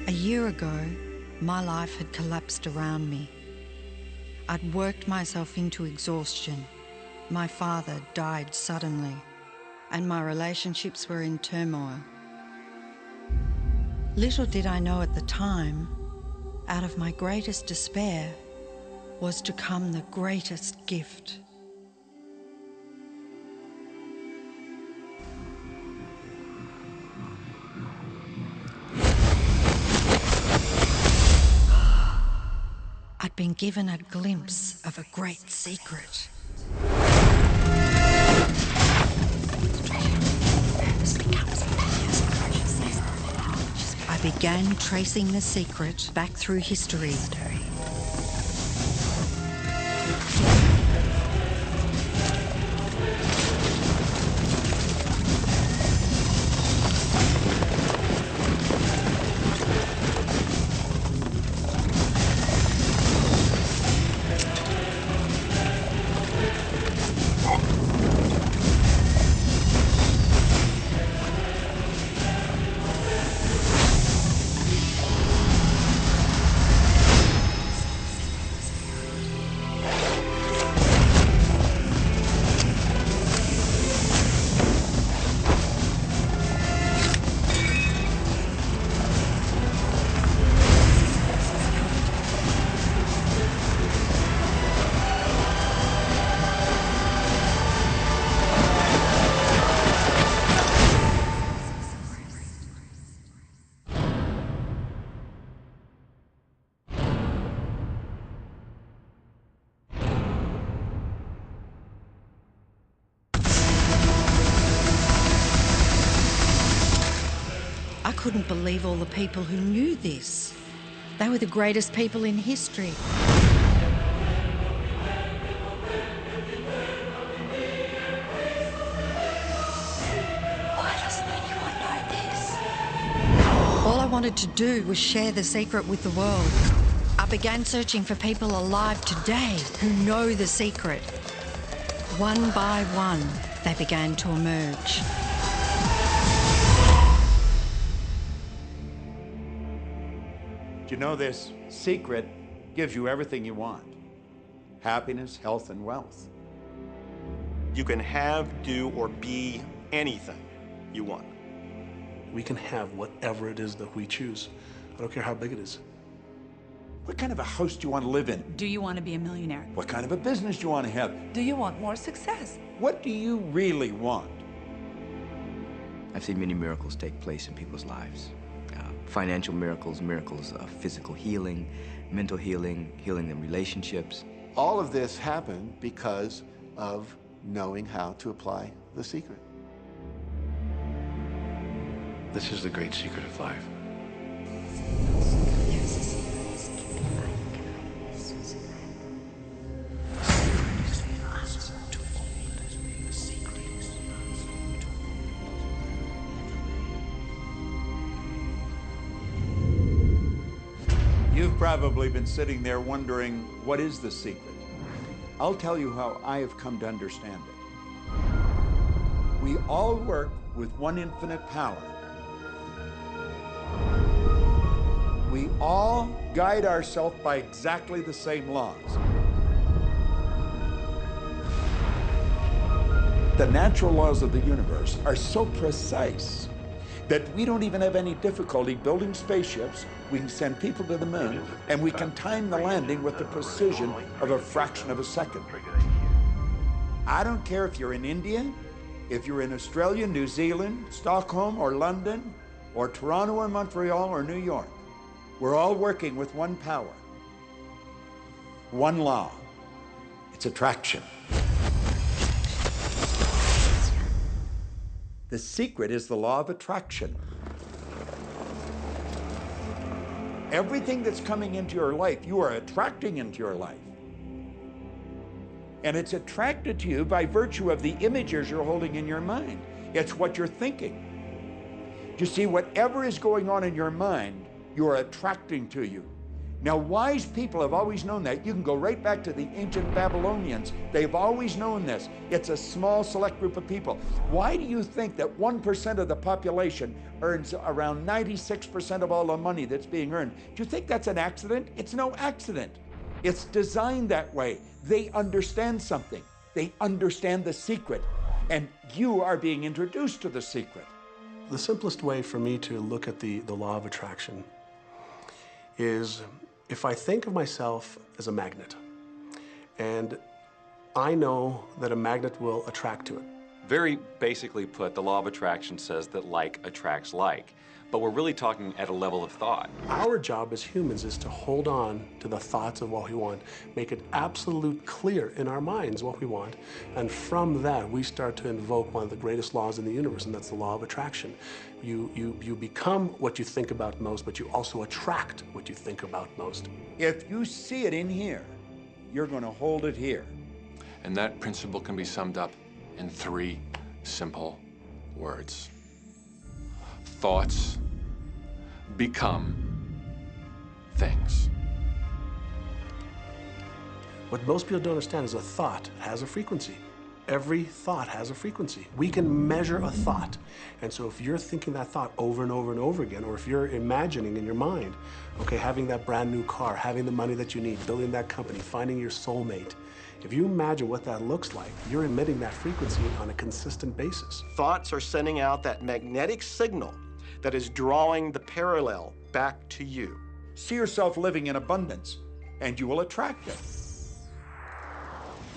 A year ago, my life had collapsed around me. I'd worked myself into exhaustion. My father died suddenly, and my relationships were in turmoil. Little did I know at the time, out of my greatest despair was to come the greatest gift. I'd been given a glimpse of a great secret. I began tracing the secret back through history. I couldn't believe all the people who knew this. They were the greatest people in history. Why doesn't anyone know this? All I wanted to do was share the secret with the world. I began searching for people alive today who know the secret. One by one, they began to emerge. Do you know this secret gives you everything you want? Happiness, health, and wealth. You can have, do, or be anything you want. We can have whatever it is that we choose. I don't care how big it is. What kind of a house do you want to live in? Do you want to be a millionaire? What kind of a business do you want to have? Do you want more success? What do you really want? I've seen many miracles take place in people's lives. Financial miracles, miracles of physical healing, mental healing, healing in relationships. All of this happened because of knowing how to apply the secret. This is the great secret of life. You've probably been sitting there wondering, what is the secret? I'll tell you how I have come to understand it. We all work with one infinite power. We all guide ourselves by exactly the same laws. The natural laws of the universe are so precise that we don't even have any difficulty building spaceships. We can send people to the moon, and we can time the landing with the precision of a fraction of a second. I don't care if you're in India, if you're in Australia, New Zealand, Stockholm, or London, or Toronto, or Montreal, or New York. We're all working with one power, one law. It's attraction. The secret is the law of attraction. Everything that's coming into your life, you are attracting into your life. And it's attracted to you by virtue of the images you're holding in your mind. It's what you're thinking. You see, whatever is going on in your mind, you are attracting to you. Now, wise people have always known that. You can go right back to the ancient Babylonians. They've always known this. It's a small, select group of people. Why do you think that 1% of the population earns around 96% of all the money that's being earned? Do you think that's an accident? It's no accident. It's designed that way. They understand something. They understand the secret. And you are being introduced to the secret. The simplest way for me to look at the law of attraction is if I think of myself as a magnet, and I know that a magnet will attract to it. Very basically put, the law of attraction says that like attracts like, but we're really talking at a level of thought. Our job as humans is to hold on to the thoughts of what we want, make it absolute clear in our minds what we want, and from that we start to invoke one of the greatest laws in the universe, and that's the law of attraction. You become what you think about most, but you also attract what you think about most. If you see it in here, you're going to hold it here. And that principle can be summed up in 3 simple words. Thoughts become things. What most people don't understand is a thought has a frequency. Every thought has a frequency. We can measure a thought. And so if you're thinking that thought over and over and over again, or if you're imagining in your mind, okay, having that brand new car, having the money that you need, building that company, finding your soulmate, if you imagine what that looks like, you're emitting that frequency on a consistent basis. Thoughts are sending out that magnetic signal that is drawing the parallel back to you. See yourself living in abundance, and you will attract it.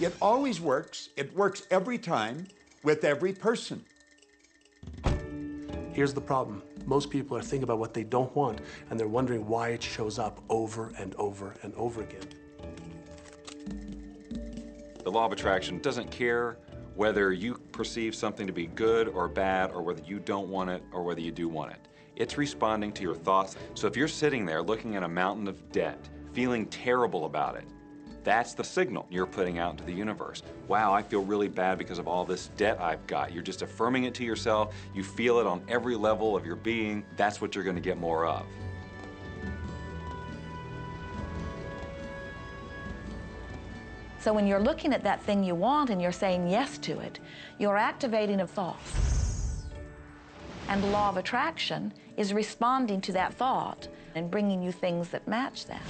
It always works. It works every time with every person. Here's the problem. Most people are thinking about what they don't want, and they're wondering why it shows up over and over and over again. The law of attraction doesn't care whether you perceive something to be good or bad, or whether you don't want it or whether you do want it. It's responding to your thoughts. So if you're sitting there looking at a mountain of debt, feeling terrible about it, that's the signal you're putting out into the universe. Wow, I feel really bad because of all this debt I've got. You're just affirming it to yourself. You feel it on every level of your being. That's what you're going to get more of. So when you're looking at that thing you want and you're saying yes to it, you're activating a thought. And the law of attraction is responding to that thought and bringing you things that match that.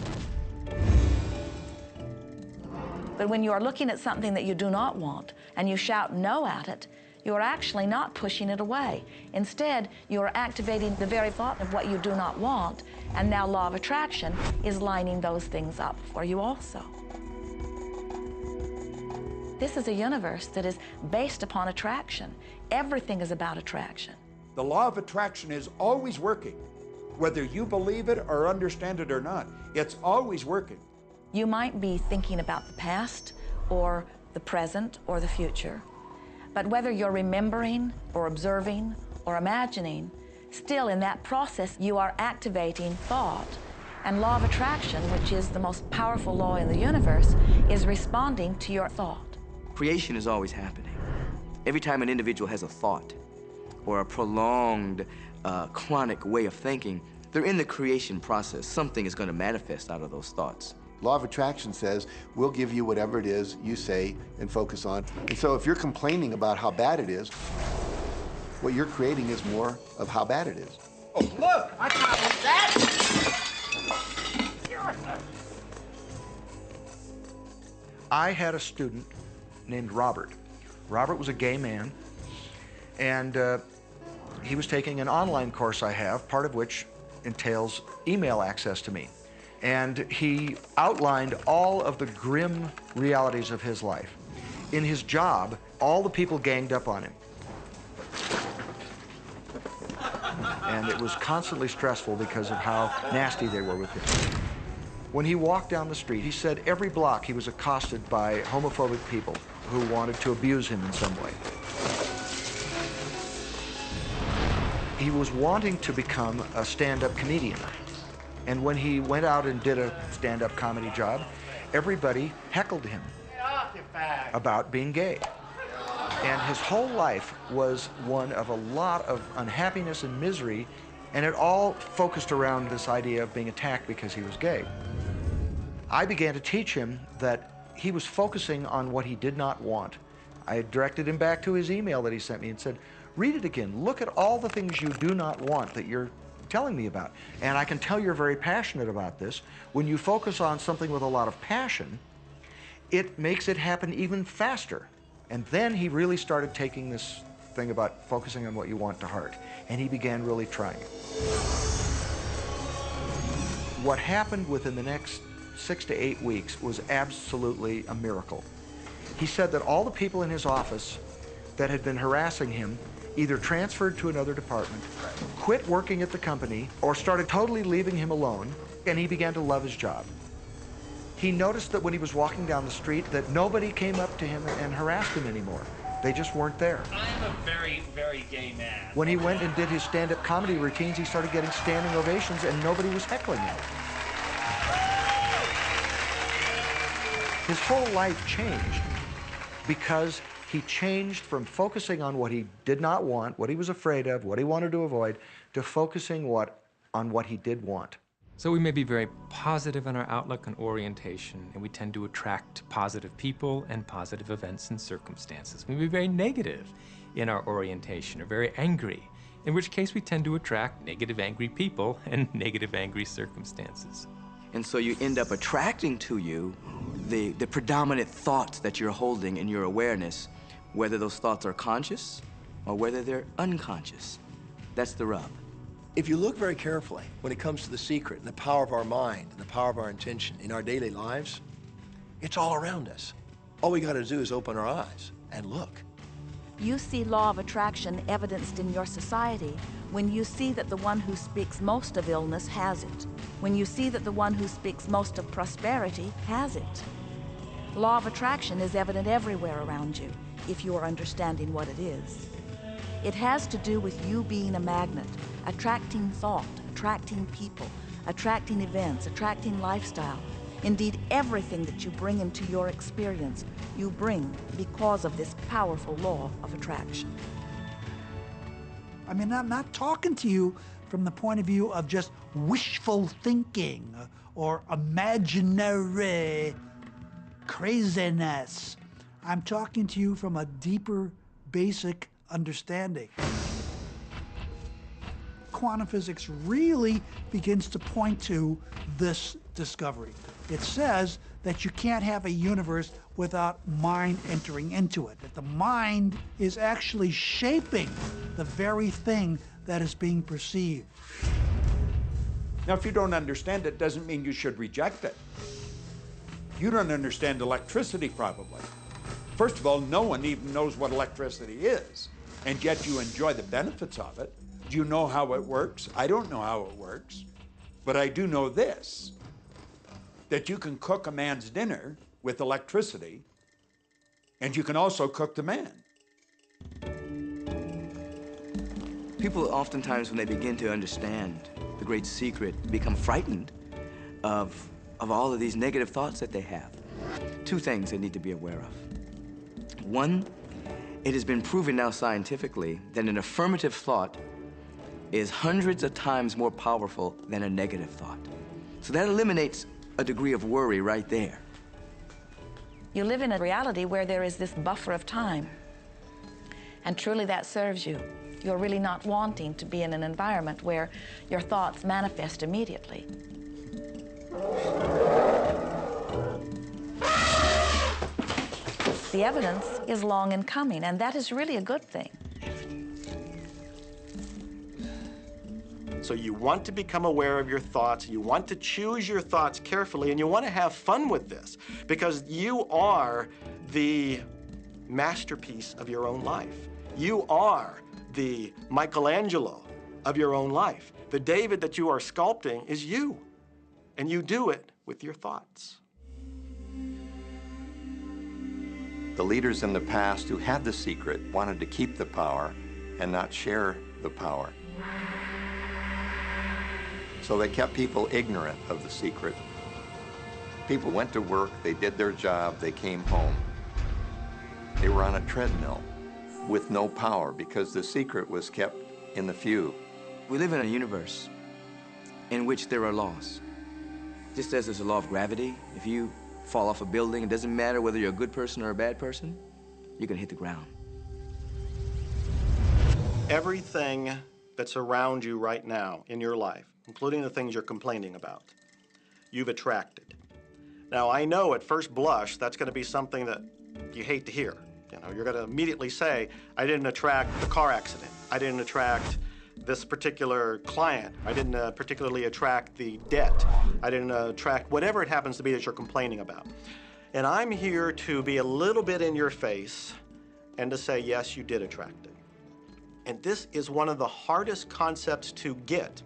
But when you are looking at something that you do not want and you shout no at it, you are actually not pushing it away. Instead, you are activating the very thought of what you do not want, and now law of attraction is lining those things up for you also. This is a universe that is based upon attraction. Everything is about attraction. The law of attraction is always working. Whether you believe it or understand it or not, it's always working. You might be thinking about the past or the present or the future, but whether you're remembering or observing or imagining, still in that process you are activating thought. And law of attraction, which is the most powerful law in the universe, is responding to your thought. Creation is always happening. Every time an individual has a thought or a prolonged, chronic way of thinking, they're in the creation process. Something is going to manifest out of those thoughts. Law of attraction says, we'll give you whatever it is you say and focus on. And so if you're complaining about how bad it is, what you're creating is more of how bad it is. Oh, look, I found that! I had a student named Robert. Robert was a gay man, and he was taking an online course I have, part of which entails email access to me. And he outlined all of the grim realities of his life. In his job, all the people ganged up on him. And it was constantly stressful because of how nasty they were with him. When he walked down the street, he said every block he was accosted by homophobic people who wanted to abuse him in some way. He was wanting to become a stand-up comedian. And when he went out and did a stand-up comedy job, everybody heckled him about being gay. And his whole life was one of a lot of unhappiness and misery, and it all focused around this idea of being attacked because he was gay. I began to teach him that he was focusing on what he did not want. I directed him back to his email that he sent me and said, read it again. Look at all the things you do not want that you're telling me about. And I can tell you're very passionate about this. When you focus on something with a lot of passion, it makes it happen even faster. And then he really started taking this thing about focusing on what you want to heart. And he began really trying. What happened within the next 6 to 8 weeks was absolutely a miracle. He said that all the people in his office that had been harassing him either transferred to another department, quit working at the company, or started totally leaving him alone, and he began to love his job. He noticed that when he was walking down the street that nobody came up to him and harassed him anymore. They just weren't there. I am a very, very gay man. When he went and did his stand-up comedy routines, he started getting standing ovations and nobody was heckling him. His whole life changed because he changed from focusing on what he did not want, what he was afraid of, what he wanted to avoid, to focusing on what he did want. So we may be very positive in our outlook and orientation, and we tend to attract positive people and positive events and circumstances. We may be very negative in our orientation or very angry, in which case we tend to attract negative, angry people and negative, angry circumstances. And so you end up attracting to you the predominant thoughts that you're holding in your awareness, whether those thoughts are conscious or whether they're unconscious. That's the rub. If you look very carefully when it comes to the secret and the power of our mind and the power of our intention in our daily lives, it's all around us. All we got to do is open our eyes and look. You see law of attraction evidenced in your society when you see that the one who speaks most of illness has it, when you see that the one who speaks most of prosperity has it. Law of attraction is evident everywhere around you if you are understanding what it is. It has to do with you being a magnet, attracting thought, attracting people, attracting events, attracting lifestyle. Indeed, everything that you bring into your experience, you bring because of this powerful law of attraction. I mean, I'm not talking to you from the point of view of just wishful thinking or imaginary craziness. I'm talking to you from a deeper, basic understanding. Quantum physics really begins to point to this discovery. It says that you can't have a universe without mind entering into it, that the mind is actually shaping the very thing that is being perceived. Now, if you don't understand it, doesn't mean you should reject it. You don't understand electricity, probably. First of all, no one even knows what electricity is, and yet you enjoy the benefits of it. Do you know how it works? I don't know how it works, but I do know this, that you can cook a man's dinner with electricity, and you can also cook the man. People oftentimes, when they begin to understand the great secret, become frightened of all of these negative thoughts that they have. Two things they need to be aware of. One, it has been proven now scientifically that an affirmative thought is hundreds of times more powerful than a negative thought. So that eliminates a degree of worry right there. You live in a reality where there is this buffer of time, and truly that serves you. You're really not wanting to be in an environment where your thoughts manifest immediately. The evidence is long in coming, and that is really a good thing. So you want to become aware of your thoughts, you want to choose your thoughts carefully, and you want to have fun with this because you are the masterpiece of your own life. You are the Michelangelo of your own life. The David that you are sculpting is you, and you do it with your thoughts. The leaders in the past who had the secret wanted to keep the power and not share the power. So they kept people ignorant of the secret. People went to work, they did their job, they came home. They were on a treadmill with no power because the secret was kept in the few. We live in a universe in which there are laws. Just as there's a law of gravity, if you fall off a building, it doesn't matter whether you're a good person or a bad person, you're gonna hit the ground. Everything that's around you right now in your life, including the things you're complaining about, you've attracted. Now, I know at first blush that's going to be something that you hate to hear. You know, you're going to immediately say, I didn't attract the car accident. I didn't attract this particular client. I didn't particularly attract the debt. I didn't attract whatever it happens to be that you're complaining about. And I'm here to be a little bit in your face and to say, yes, you did attract it. And this is one of the hardest concepts to get.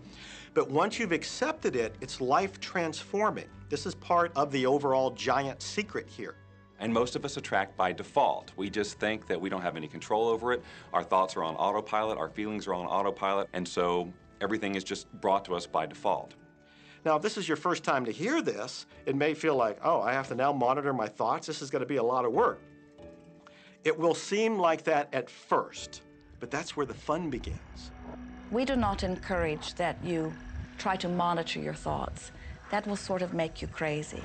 But once you've accepted it, it's life transforming. This is part of the overall giant secret here. And most of us attract by default. We just think that we don't have any control over it. Our thoughts are on autopilot, our feelings are on autopilot, and so everything is just brought to us by default. Now, if this is your first time to hear this, it may feel like, oh, I have to now monitor my thoughts. This is going to be a lot of work. It will seem like that at first, but that's where the fun begins. We do not encourage that you try to monitor your thoughts. That will sort of make you crazy.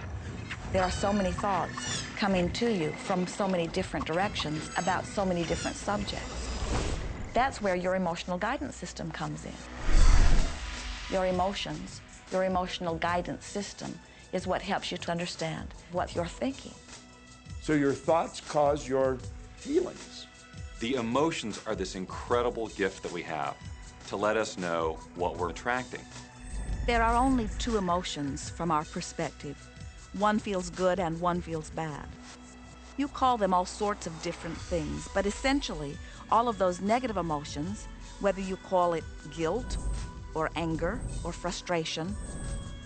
There are so many thoughts coming to you from so many different directions about so many different subjects. That's where your emotional guidance system comes in. Your emotions, your emotional guidance system is what helps you to understand what you're thinking. So your thoughts cause your feelings. The emotions are this incredible gift that we have to let us know what we're attracting. There are only two emotions from our perspective. One feels good and one feels bad. You call them all sorts of different things, but essentially, all of those negative emotions, whether you call it guilt or anger or frustration,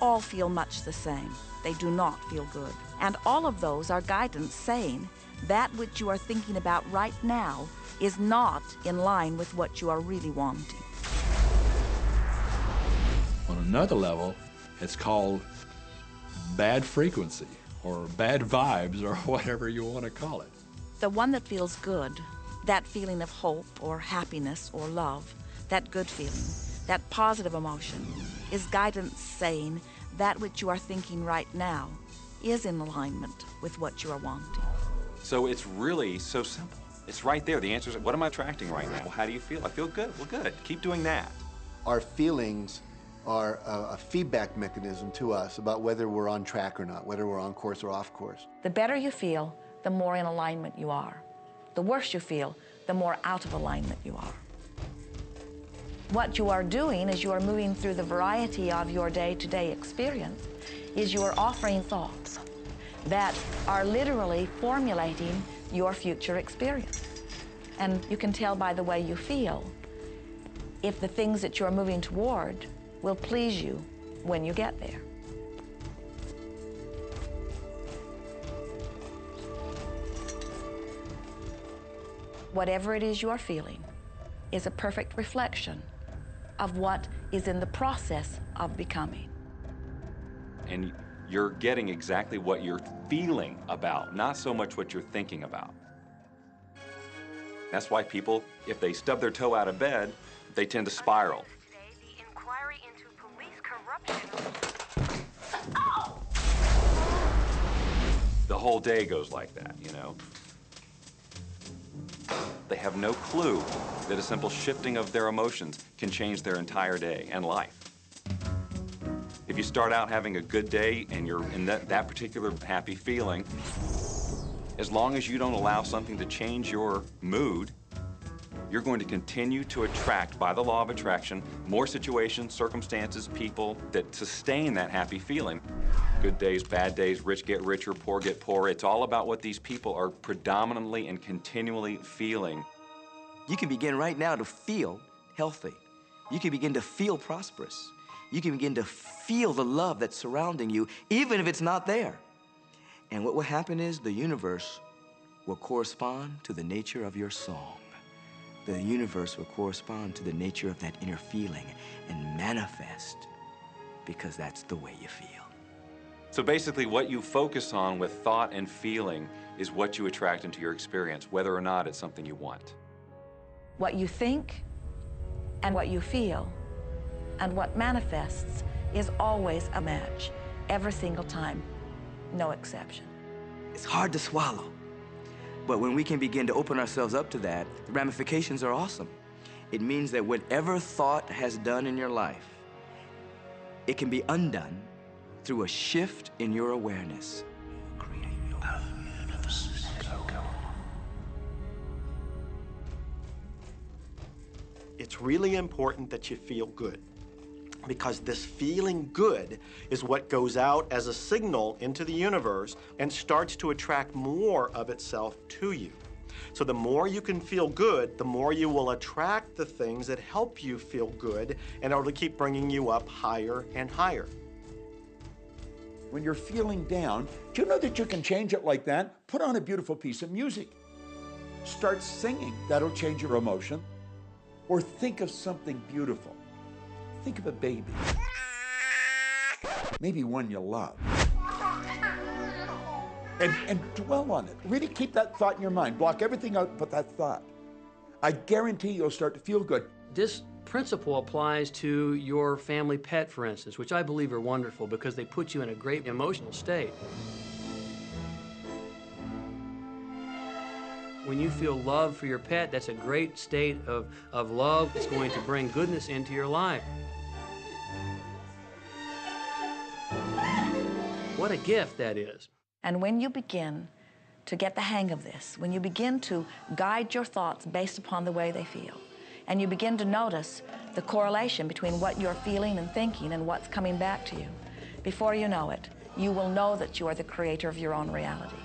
all feel much the same. They do not feel good. And all of those are guidance saying that which you are thinking about right now is not in line with what you are really wanting. On another level, it's called bad frequency or bad vibes or whatever you want to call it. The one that feels good, that feeling of hope or happiness or love, that good feeling, that positive emotion, is guidance saying that which you are thinking right now is in alignment with what you are wanting. So it's really so simple. It's right there. The answer is, what am I attracting right now? Well, how do you feel? I feel good. Well, good. Keep doing that. Our feelings are a feedback mechanism to us about whether we're on track or not, whether we're on course or off course. The better you feel, the more in alignment you are. The worse you feel, the more out of alignment you are. What you are doing as you are moving through the variety of your day-to-day experience is you are offering thoughts that are literally formulating your future experience. And you can tell by the way you feel if the things that you're moving toward will please you when you get there. Whatever it is you are feeling is a perfect reflection of what is in the process of becoming. And you're getting exactly what you're feeling about, not so much what you're thinking about. That's why people, if they stub their toe out of bed, they tend to spiral. The whole day goes like that, you know? They have no clue that a simple shifting of their emotions can change their entire day and life. If you start out having a good day and you're in that particular happy feeling, as long as you don't allow something to change your mood, you're going to continue to attract, by the law of attraction, more situations, circumstances, people that sustain that happy feeling. Good days, bad days, rich get richer, poor get poorer. It's all about what these people are predominantly and continually feeling. You can begin right now to feel healthy. You can begin to feel prosperous. You can begin to feel the love that's surrounding you, even if it's not there. And what will happen is the universe will correspond to the nature of your song. The universe will correspond to the nature of that inner feeling and manifest because that's the way you feel. So basically what you focus on with thought and feeling is what you attract into your experience, whether or not it's something you want. What you think and what you feel and what manifests is always a match. every single time, no exception. It's hard to swallow. But when we can begin to open ourselves up to that, the ramifications are awesome. It means that whatever thought has done in your life, it can be undone through a shift in your awareness. It's really important that you feel good, because this feeling good is what goes out as a signal into the universe and starts to attract more of itself to you. So the more you can feel good, the more you will attract the things that help you feel good and it'll keep bringing you up higher and higher. When you're feeling down, do you know that you can change it like that? Put on a beautiful piece of music. Start singing. That'll change your emotion. Or think of something beautiful. Think of a baby. Maybe one you love. And dwell on it. Really keep that thought in your mind. Block everything out but that thought. I guarantee you'll start to feel good. This principle applies to your family pet, for instance, which I believe are wonderful because they put you in a great emotional state. When you feel love for your pet, that's a great state of love. It's going to bring goodness into your life. What a gift that is. And when you begin to get the hang of this, when you begin to guide your thoughts based upon the way they feel, and you begin to notice the correlation between what you're feeling and thinking and what's coming back to you, before you know it, you will know that you are the creator of your own reality.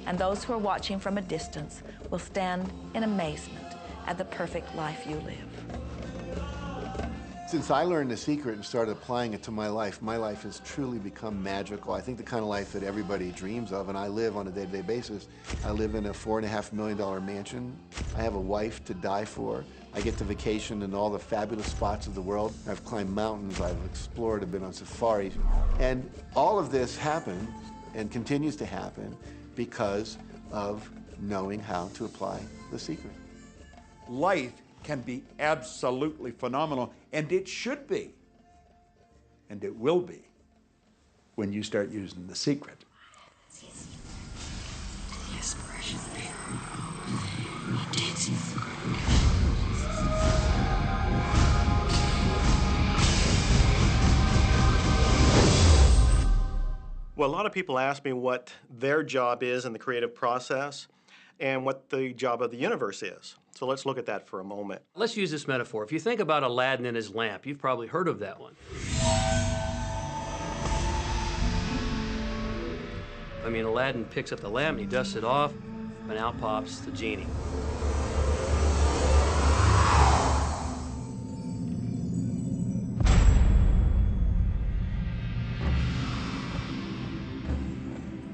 And those who are watching from a distance will stand in amazement at the perfect life you live. Since I learned the secret and started applying it to my life has truly become magical. I think the kind of life that everybody dreams of, and I live on a day-to-day basis. I live in a $4.5 million mansion. I have a wife to die for. I get to vacation in all the fabulous spots of the world. I've climbed mountains, I've explored, I've been on safaris. And all of this happened and continues to happen because of knowing how to apply the secret. Life can be absolutely phenomenal, and it should be, and it will be, when you start using the secret. Well, a lot of people ask me what their job is in the creative process and what the job of the universe is. So let's look at that for a moment. Let's use this metaphor. If you think about Aladdin and his lamp, you've probably heard of that one. I mean, Aladdin picks up the lamp and he dusts it off, and out pops the genie.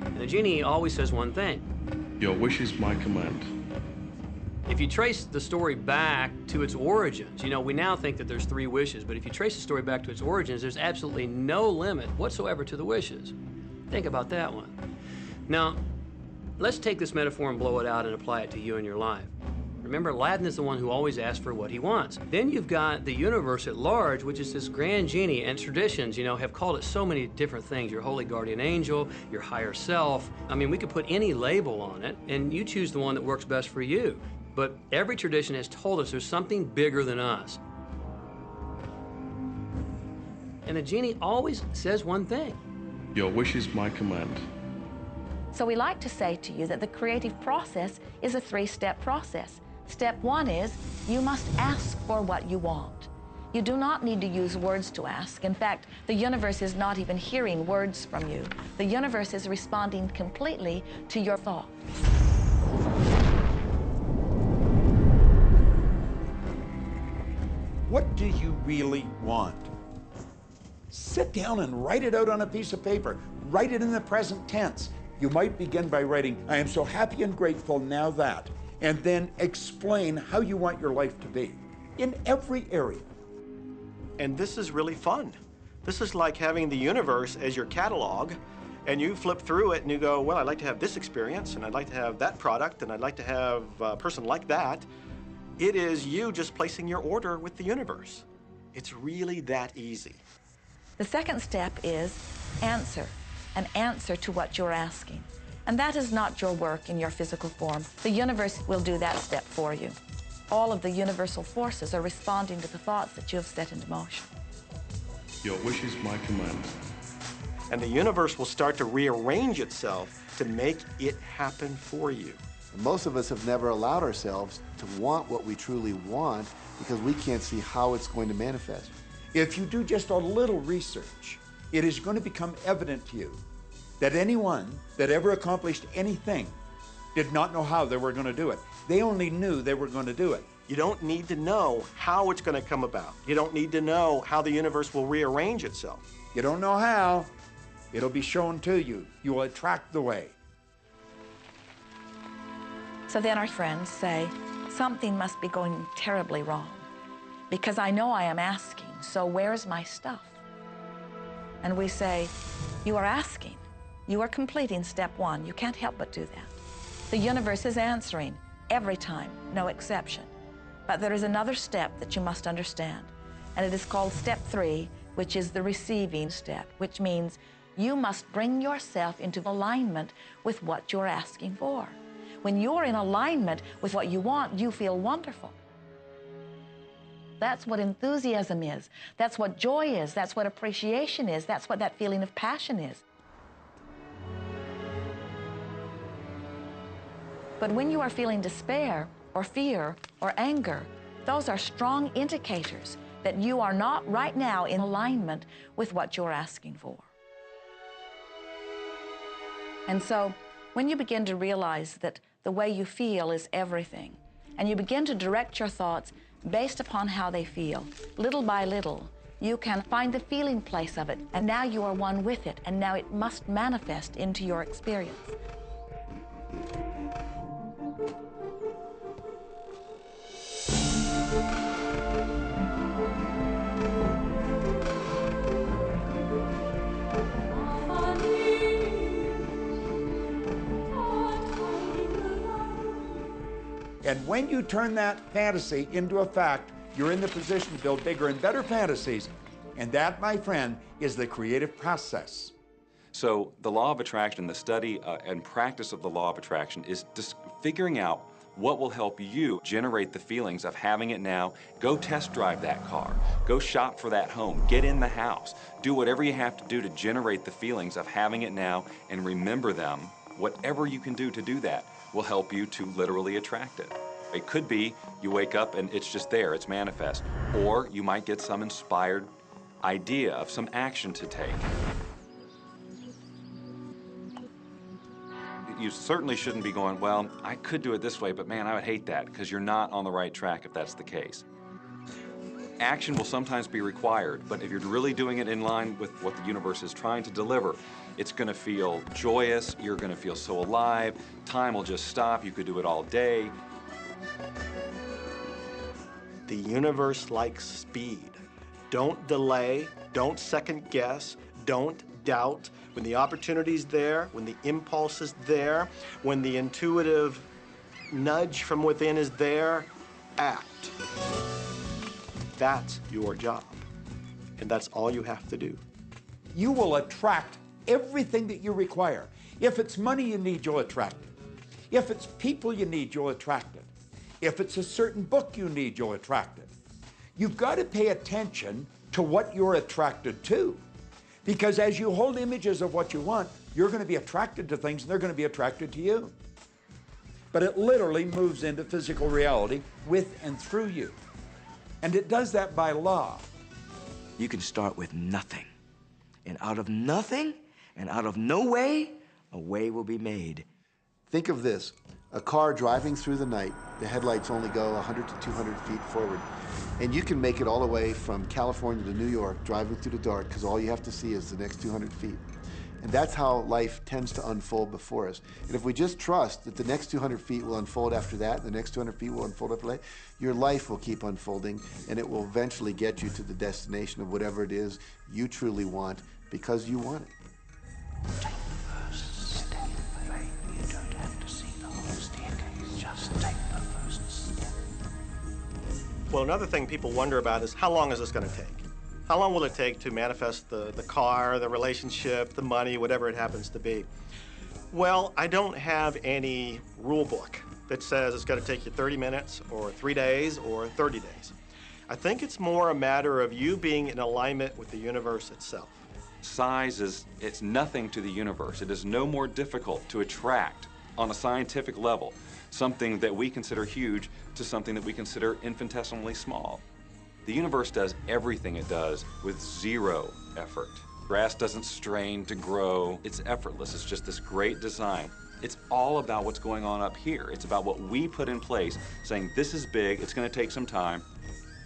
And the genie always says one thing. Your wish is my command. If you trace the story back to its origins, you know, we now think that there's 3 wishes, but if you trace the story back to its origins, there's absolutely no limit whatsoever to the wishes. Think about that one. Now, let's take this metaphor and blow it out and apply it to you in your life. Remember, Aladdin is the one who always asks for what he wants. Then you've got the universe at large, which is this grand genie, and traditions, you know, have called it so many different things. Your holy guardian angel, your higher self. I mean, we could put any label on it, and you choose the one that works best for you. But every tradition has told us there's something bigger than us. And the genie always says one thing. Your wish is my command. So we like to say to you that the creative process is a 3-step process. Step 1 is you must ask for what you want. You do not need to use words to ask. In fact, the universe is not even hearing words from you. The universe is responding completely to your thought. What do you really want? Sit down and write it out on a piece of paper. Write it in the present tense. You might begin by writing, I am so happy and grateful now that, and then explain how you want your life to be in every area. And this is really fun. This is like having the universe as your catalog, and you flip through it and you go, well, I'd like to have this experience, and I'd like to have that product, and I'd like to have a person like that. It is you just placing your order with the universe. It's really that easy. The second step is answer, an answer to what you're asking. And that is not your work in your physical form. The universe will do that step for you. All of the universal forces are responding to the thoughts that you have set into motion. Your wish is my command. And the universe will start to rearrange itself to make it happen for you. Most of us have never allowed ourselves to want what we truly want because we can't see how it's going to manifest. If you do just a little research, it is going to become evident to you that anyone that ever accomplished anything did not know how they were going to do it. They only knew they were going to do it. You don't need to know how it's going to come about. You don't need to know how the universe will rearrange itself. You don't know how. It'll be shown to you. You will attract the way. So then our friends say, something must be going terribly wrong because I know I am asking, so where's my stuff? And we say, you are asking. You are completing step one. You can't help but do that. The universe is answering every time, no exception. But there is another step that you must understand, and it is called step 3, which is the receiving step, which means you must bring yourself into alignment with what you're asking for. When you're in alignment with what you want, you feel wonderful. That's what enthusiasm is. That's what joy is. That's what appreciation is. That's what that feeling of passion is. But when you are feeling despair or fear or anger, those are strong indicators that you are not right now in alignment with what you're asking for. And so when you begin to realize that the way you feel is everything, and you begin to direct your thoughts based upon how they feel, little by little, you can find the feeling place of it, and now you are one with it, and now it must manifest into your experience. And when you turn that fantasy into a fact, you're in the position to build bigger and better fantasies. And that, my friend, is the creative process. So the law of attraction, the study and practice of the law of attraction is just figuring out what will help you generate the feelings of having it now. Go test drive that car. Go shop for that home. Get in the house. Do whatever you have to do to generate the feelings of having it now and remember them. Whatever you can do to do that will help you to literally attract it. It could be you wake up and it's just there, it's manifest. Or you might get some inspired idea of some action to take. You certainly shouldn't be going, well, I could do it this way, but man, I would hate that, because you're not on the right track if that's the case. Action will sometimes be required, but if you're really doing it in line with what the universe is trying to deliver, it's going to feel joyous, you're going to feel so alive, time will just stop, you could do it all day. The universe likes speed. Don't delay, don't second guess, don't doubt. When the opportunity's there, when the impulse is there, when the intuitive nudge from within is there, act. That's your job. And that's all you have to do. You will attract everything that you require. If it's money you need, you'll attract it. If it's people you need, you'll attract it. If it's a certain book you need, you'll attract it. You've got to pay attention to what you're attracted to. Because as you hold images of what you want, you're going to be attracted to things and they're going to be attracted to you. But it literally moves into physical reality with and through you. And it does that by law. You can start with nothing. And out of nothing and out of no way, a way will be made. Think of this, a car driving through the night, the headlights only go 100 to 200 feet forward. And you can make it all the way from California to New York driving through the dark because all you have to see is the next 200 feet. And that's how life tends to unfold before us. And if we just trust that the next 200 feet will unfold after that, the next 200 feet will unfold after that, your life will keep unfolding and it will eventually get you to the destination of whatever it is you truly want because you want it. Take the first step. You don't have to see the whole staircase. Just take the first step. Well, another thing people wonder about is how long is this going to take? How long will it take to manifest the car, the relationship, the money, whatever it happens to be? Well, I don't have any rule book that says it's going to take you 30 minutes or 3 days or 30 days. I think it's more a matter of you being in alignment with the universe itself. Size it's nothing to the universe. It is no more difficult to attract on a scientific level something that we consider huge to something that we consider infinitesimally small. The universe does everything it does with zero effort. Grass doesn't strain to grow. It's effortless. It's just this great design. It's all about what's going on up here. It's about what we put in place, saying this is big, it's going to take some time.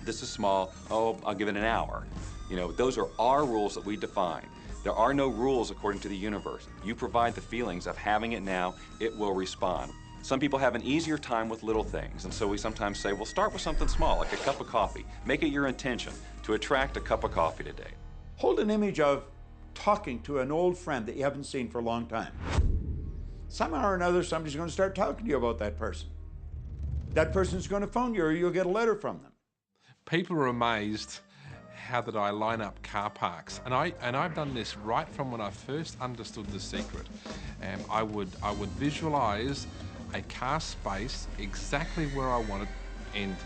This is small, oh, I'll give it an hour. You know, those are our rules that we define. There are no rules according to the universe. You provide the feelings of having it now, it will respond. Some people have an easier time with little things, and so we sometimes say, well, start with something small, like a cup of coffee. Make it your intention to attract a cup of coffee today. Hold an image of talking to an old friend that you haven't seen for a long time. Somehow or another, somebody's going to start talking to you about that person. That person's going to phone you, or you'll get a letter from them. People are amazed how that I line up car parks, and I've done this right from when I first understood The Secret. I would visualize a car space exactly where I want it, and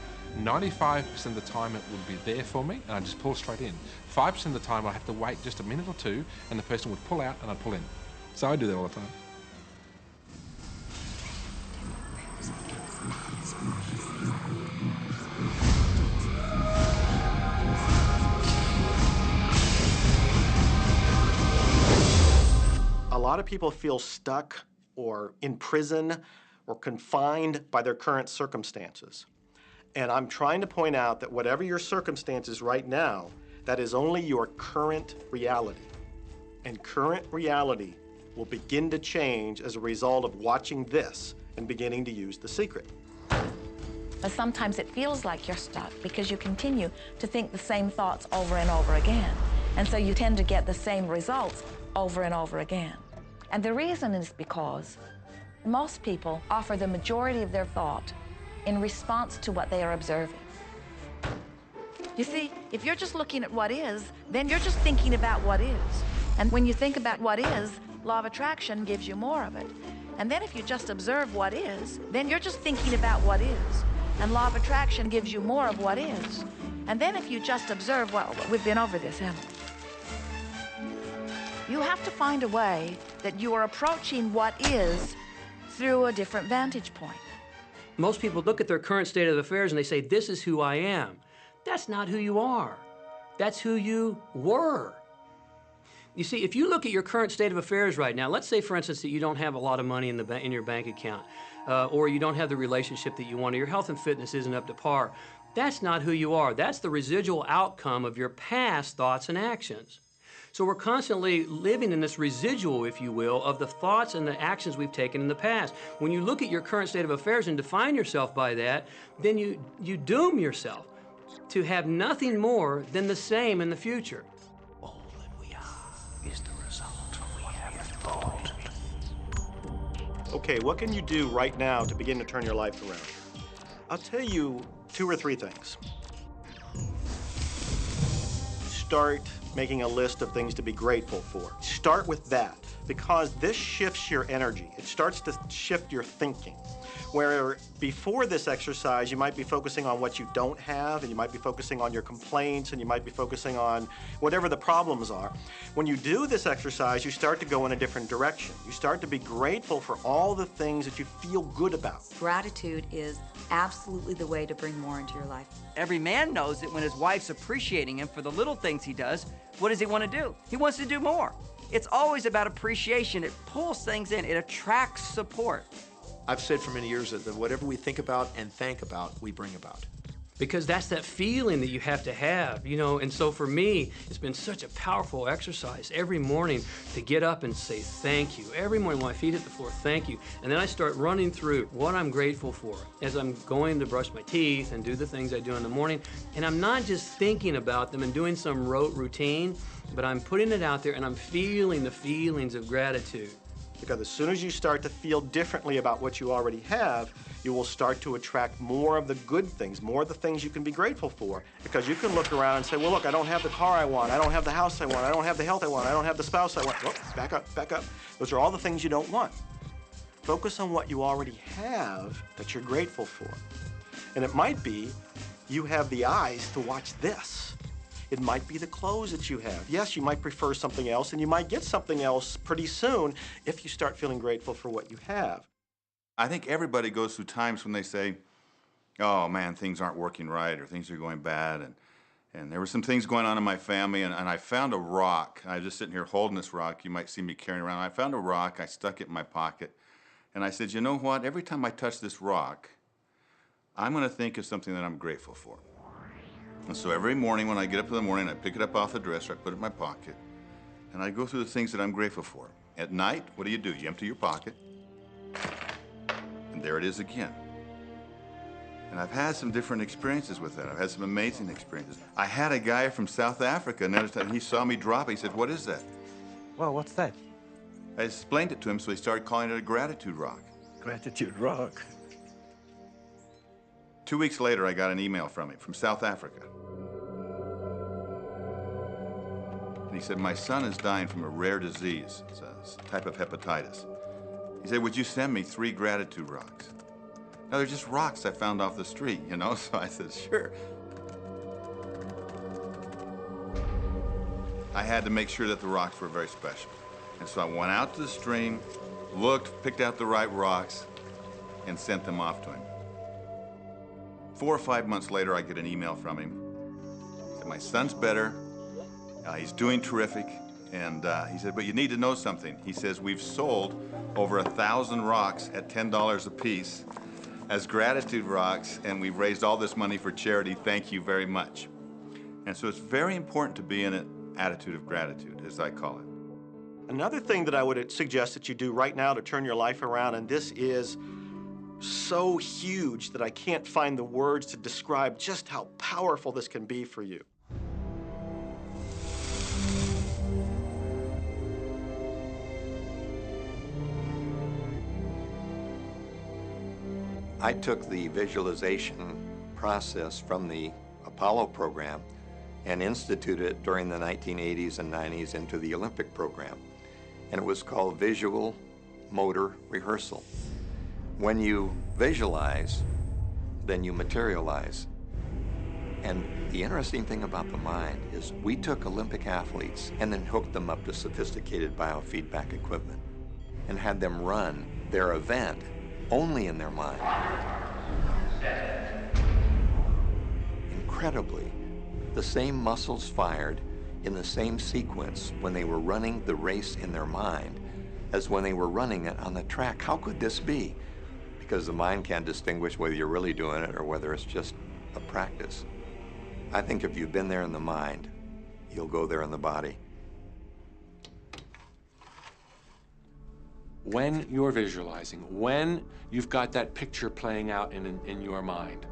95% of the time it would be there for me, and I'd just pull straight in. 5% of the time I'd have to wait just a minute or two, and the person would pull out and I'd pull in. So I do that all the time. A lot of people feel stuck or in prison or confined by their current circumstances. And I'm trying to point out that whatever your circumstances right now, that is only your current reality. And current reality will begin to change as a result of watching this and beginning to use The Secret. But sometimes it feels like you're stuck because you continue to think the same thoughts over and over again. And so you tend to get the same results over and over again. And the reason is because most people offer the majority of their thought in response to what they are observing. You see, if you're just looking at what is, then you're just thinking about what is. And when you think about what is, law of attraction gives you more of it. And then if you just observe what is, then you're just thinking about what is. And law of attraction gives you more of what is. And then if you just observe, well, we've been over this, haven't we? You have to find a way that you are approaching what is through a different vantage point. Most people look at their current state of affairs and they say, this is who I am. That's not who you are. That's who you were. You see, if you look at your current state of affairs right now, let's say, for instance, that you don't have a lot of money in your bank account, or you don't have the relationship that you want, or your health and fitness isn't up to par. That's not who you are. That's the residual outcome of your past thoughts and actions. So we're constantly living in this residual, if you will, of the thoughts and the actions we've taken in the past. When you look at your current state of affairs and define yourself by that, then you doom yourself to have nothing more than the same in the future. All that we are is the result of what we have thought. Okay, what can you do right now to begin to turn your life around? I'll tell you 2 or 3 things. Start making a list of things to be grateful for. Start with that, because this shifts your energy. It starts to shift your thinking. Where before this exercise, you might be focusing on what you don't have, and you might be focusing on your complaints, and you might be focusing on whatever the problems are. When you do this exercise, you start to go in a different direction. You start to be grateful for all the things that you feel good about. Gratitude is absolutely the way to bring more into your life. Every man knows that when his wife's appreciating him for the little things he does, what does he want to do? He wants to do more. It's always about appreciation. It pulls things in. It attracts support. I've said for many years that whatever we think about and thank about, we bring about. Because that's that feeling that you have to have, you know. And so for me, it's been such a powerful exercise every morning to get up and say thank you. Every morning when my feet hit the floor, thank you. And then I start running through what I'm grateful for as I'm going to brush my teeth and do the things I do in the morning. And I'm not just thinking about them and doing some rote routine, but I'm putting it out there and I'm feeling the feelings of gratitude. Because as soon as you start to feel differently about what you already have, you will start to attract more of the good things, more of the things you can be grateful for. Because you can look around and say, well, look, I don't have the car I want, I don't have the house I want, I don't have the health I want, I don't have the spouse I want. Oh, back up, back up. Those are all the things you don't want. Focus on what you already have that you're grateful for. And it might be you have the eyes to watch this. It might be the clothes that you have. Yes, you might prefer something else, and you might get something else pretty soon if you start feeling grateful for what you have. I think everybody goes through times when they say, oh man, things aren't working right, or things are going bad, and there were some things going on in my family, and I found a rock. I was just sitting here holding this rock. You might see me carrying around. I found a rock, I stuck it in my pocket, and I said, you know what, every time I touch this rock, I'm gonna think of something that I'm grateful for. And so every morning when I get up in the morning, I pick it up off the dresser, I put it in my pocket, and I go through the things that I'm grateful for. At night, what do? You empty your pocket, and there it is again. And I've had some different experiences with that. I've had some amazing experiences. I had a guy from South Africa, and he saw me drop it. He said, what is that? Well, what's that? I explained it to him, so he started calling it a gratitude rock. Gratitude rock. 2 weeks later, I got an email from him, from South Africa. And he said, my son is dying from a rare disease. It's a type of hepatitis. He said, would you send me 3 gratitude rocks? Now, they're just rocks I found off the street, you know? So I said, sure. I had to make sure that the rocks were very special. And so I went out to the stream, looked, picked out the right rocks, and sent them off to him. 4 or 5 months later, I get an email from him. He said, my son's better. He's doing terrific. And he said, but you need to know something. He says, we've sold over 1,000 rocks at $10 a piece as gratitude rocks, and we've raised all this money for charity. Thank you very much. And so it's very important to be in an attitude of gratitude, as I call it. Another thing that I would suggest that you do right now to turn your life around, and this is so huge that I can't find the words to describe just how powerful this can be for you. I took the visualization process from the Apollo program and instituted it during the 1980s and 90s into the Olympic program. And it was called Visual Motor Rehearsal. When you visualize, then you materialize. And the interesting thing about the mind is we took Olympic athletes and then hooked them up to sophisticated biofeedback equipment and had them run their event only in their mind. Incredibly, the same muscles fired in the same sequence when they were running the race in their mind as when they were running it on the track. How could this be? Because the mind can't distinguish whether you're really doing it or whether it's just a practice. I think if you've been there in the mind, you'll go there in the body. When you're visualizing, when you've got that picture playing out in your mind,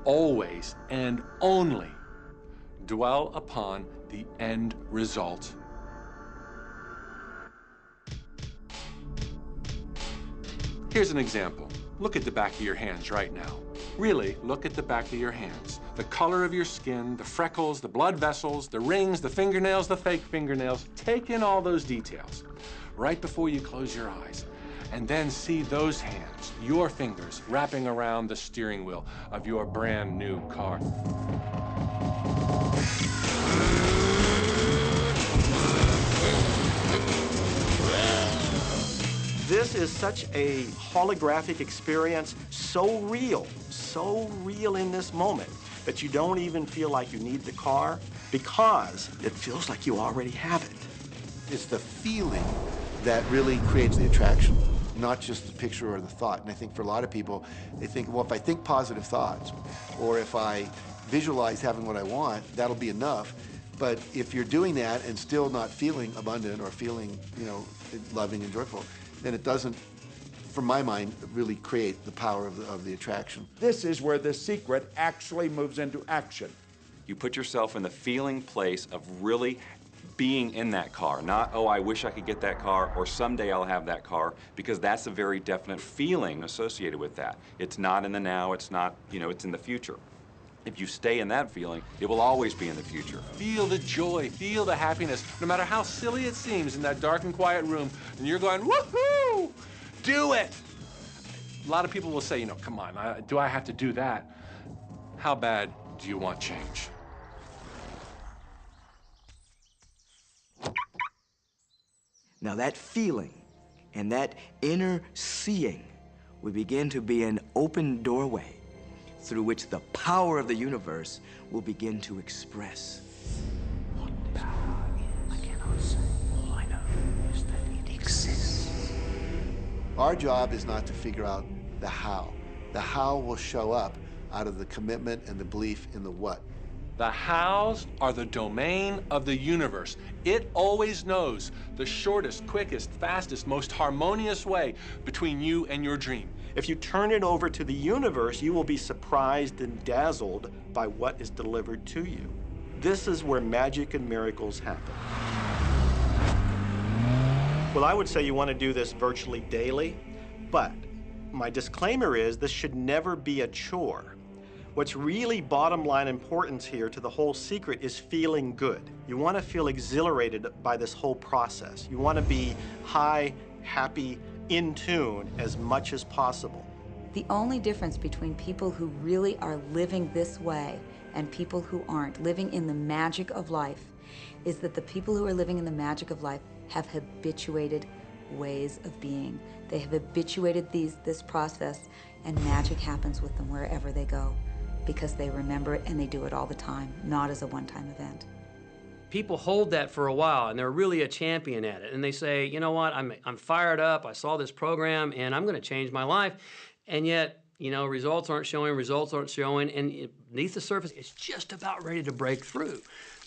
always and only dwell upon the end result. Here's an example. Look at the back of your hands right now. Really, look at the back of your hands. The color of your skin, the freckles, the blood vessels, the rings, the fingernails, the fake fingernails. Take in all those details right before you close your eyes. And then see those hands, your fingers, wrapping around the steering wheel of your brand new car. This is such a holographic experience, so real in this moment, that you don't even feel like you need the car because it feels like you already have it. It's the feeling that really creates the attraction, not just the picture or the thought. And I think for a lot of people, they think, well, if I think positive thoughts, or if I visualize having what I want, that'll be enough. But if you're doing that and still not feeling abundant or feeling, loving and joyful, then it doesn't, from my mind, really create the power of the attraction. This is where the secret actually moves into action. You put yourself in the feeling place of really being in that car, not, oh, I wish I could get that car, or someday I'll have that car, because that's a very definite feeling associated with that. It's not in the now, it's not, you know, it's in the future. If you stay in that feeling, it will always be in the future. Feel the joy, feel the happiness, no matter how silly it seems in that dark and quiet room, and you're going, woohoo, do it. A lot of people will say, you know, come on, do I have to do that? How bad do you want change? Now that feeling and that inner seeing will begin to be an open doorway through which the power of the universe will begin to express. What power is, I cannot say. All I know is that it exists. Our job is not to figure out the how. The how will show up out of the commitment and the belief in the what. The hows are the domain of the universe. It always knows the shortest, quickest, fastest, most harmonious way between you and your dream. If you turn it over to the universe, you will be surprised and dazzled by what is delivered to you. This is where magic and miracles happen. Well, I would say you want to do this virtually daily, but my disclaimer is this should never be a chore. What's really bottom line importance here to the whole secret is feeling good. You want to feel exhilarated by this whole process. You want to be high, happy, in tune as much as possible. The only difference between people who really are living this way and people who aren't, living in the magic of life, is that the people who are living in the magic of life have habituated ways of being. They have habituated this process, and magic happens with them wherever they go, because they remember it and they do it all the time, not as a one-time event. People hold that for a while, and they're really a champion at it. And they say, you know what, I'm fired up, I saw this program, and I'm gonna change my life. And yet, you know, results aren't showing, and beneath the surface, it's just about ready to break through.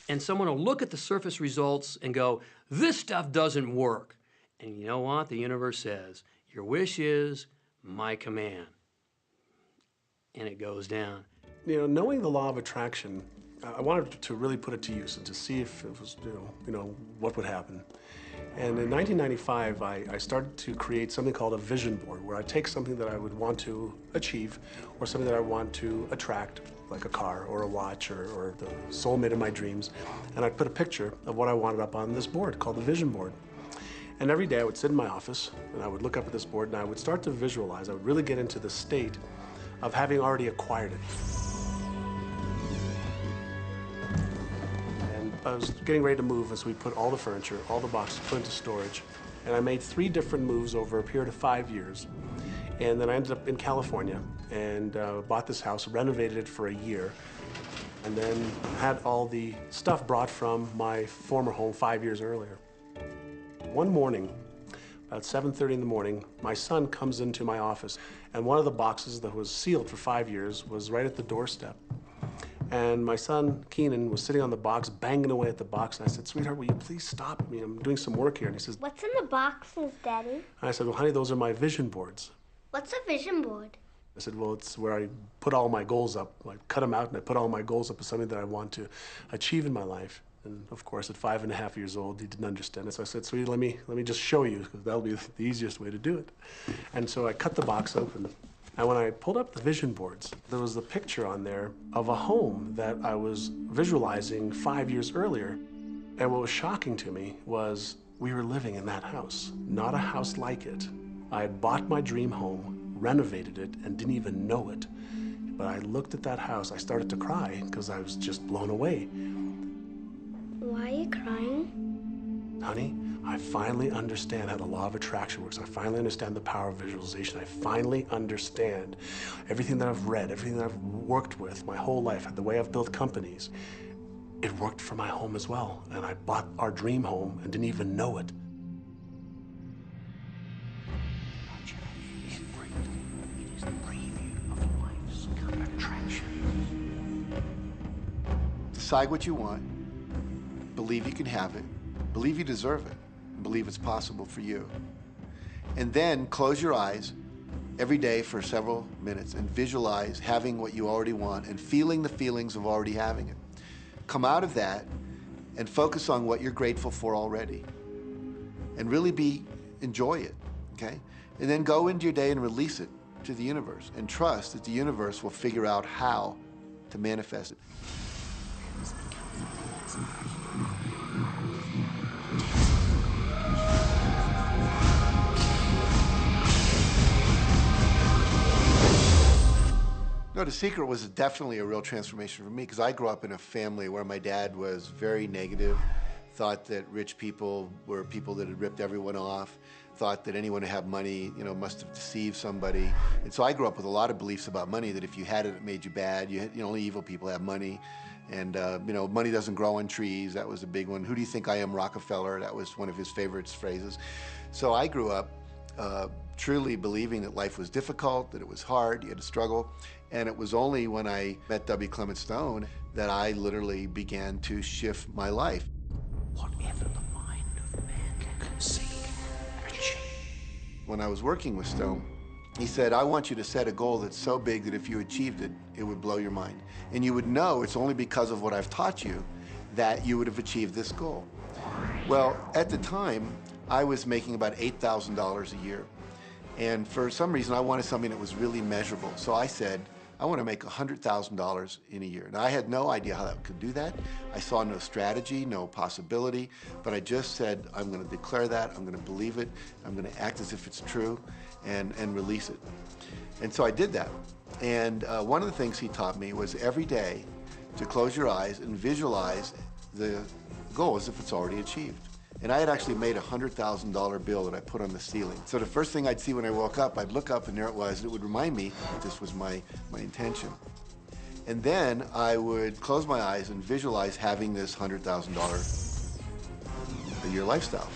And someone will look at the surface results and go, this stuff doesn't work. And you know what? The universe says, your wish is my command. And it goes down. You know, knowing the law of attraction, I wanted to really put it to use and to see if it was, you know, what would happen. And in 1995, I started to create something called a vision board, where I take something that I would want to achieve or something that I want to attract, like a car or a watch or the soulmate of my dreams, and I'd put a picture of what I wanted up on this board called the vision board. And every day I would sit in my office and I would look up at this board and I would start to visualize. I would really get into the state of having already acquired it. And I was getting ready to move as we put all the furniture, all the boxes put into storage. And I made 3 different moves over a period of 5 years. And then I ended up in California and bought this house, renovated it for a year, and then had all the stuff brought from my former home 5 years earlier. One morning, about 7:30 in the morning, my son comes into my office, and one of the boxes that was sealed for 5 years was right at the doorstep. And my son, Keenan, was sitting on the box, banging away at the box, and I said, sweetheart, will you please stop me? I'm doing some work here. And he says, what's in the boxes, Daddy? And I said, well, honey, those are my vision boards. What's a vision board? I said, well, it's where I put all my goals up. I cut them out and I put all my goals up as something that I want to achieve in my life. And of course, at 5.5 years old, he didn't understand it. So I said, sweetie, let me just show you, because that'll be the easiest way to do it. And so I cut the box open. And when I pulled up the vision boards, there was a picture on there of a home that I was visualizing 5 years earlier. And what was shocking to me was we were living in that house, not a house like it. I had bought my dream home, renovated it, and didn't even know it. But I looked at that house, I started to cry because I was just blown away. Why are you crying? Honey, I finally understand how the law of attraction works. I finally understand the power of visualization. I finally understand everything that I've read, everything that I've worked with my whole life, the way I've built companies. It worked for my home as well. And I bought our dream home and didn't even know it. Decide what you want, believe you can have it, believe you deserve it, and believe it's possible for you. And then close your eyes every day for several minutes and visualize having what you already want and feeling the feelings of already having it. Come out of that and focus on what you're grateful for already. And really enjoy it, okay? And then go into your day and release it to the universe and trust that the universe will figure out how to manifest it. No, The Secret was definitely a real transformation for me because I grew up in a family where my dad was very negative, thought that rich people were people that had ripped everyone off, thought that anyone who had money, you know, must have deceived somebody. And so I grew up with a lot of beliefs about money, that if you had it, it made you bad. Only evil people have money. And, money doesn't grow on trees. That was a big one. Who do you think I am, Rockefeller? That was one of his favorite phrases. So I grew up truly believing that life was difficult, that it was hard, you had to struggle. And it was only when I met W. Clement Stone that I literally began to shift my life. Whatever the mind of man can conceive, achieve. When I was working with Stone, he said, I want you to set a goal that's so big that if you achieved it, it would blow your mind. And you would know it's only because of what I've taught you that you would have achieved this goal. Well, at the time, I was making about $8,000 a year. And for some reason, I wanted something that was really measurable. So I said, I want to make $100,000 in a year. Now, I had no idea how that could do that. I saw no strategy, no possibility, but I just said, I'm going to declare that, I'm going to believe it, I'm going to act as if it's true, and release it. And so I did that. And one of the things he taught me was every day to close your eyes and visualize the goal as if it's already achieved. And I had actually made a $100,000 bill that I put on the ceiling. So the first thing I'd see when I woke up, I'd look up and there it was, and it would remind me that this was my intention. And then I would close my eyes and visualize having this $100,000 a year lifestyle.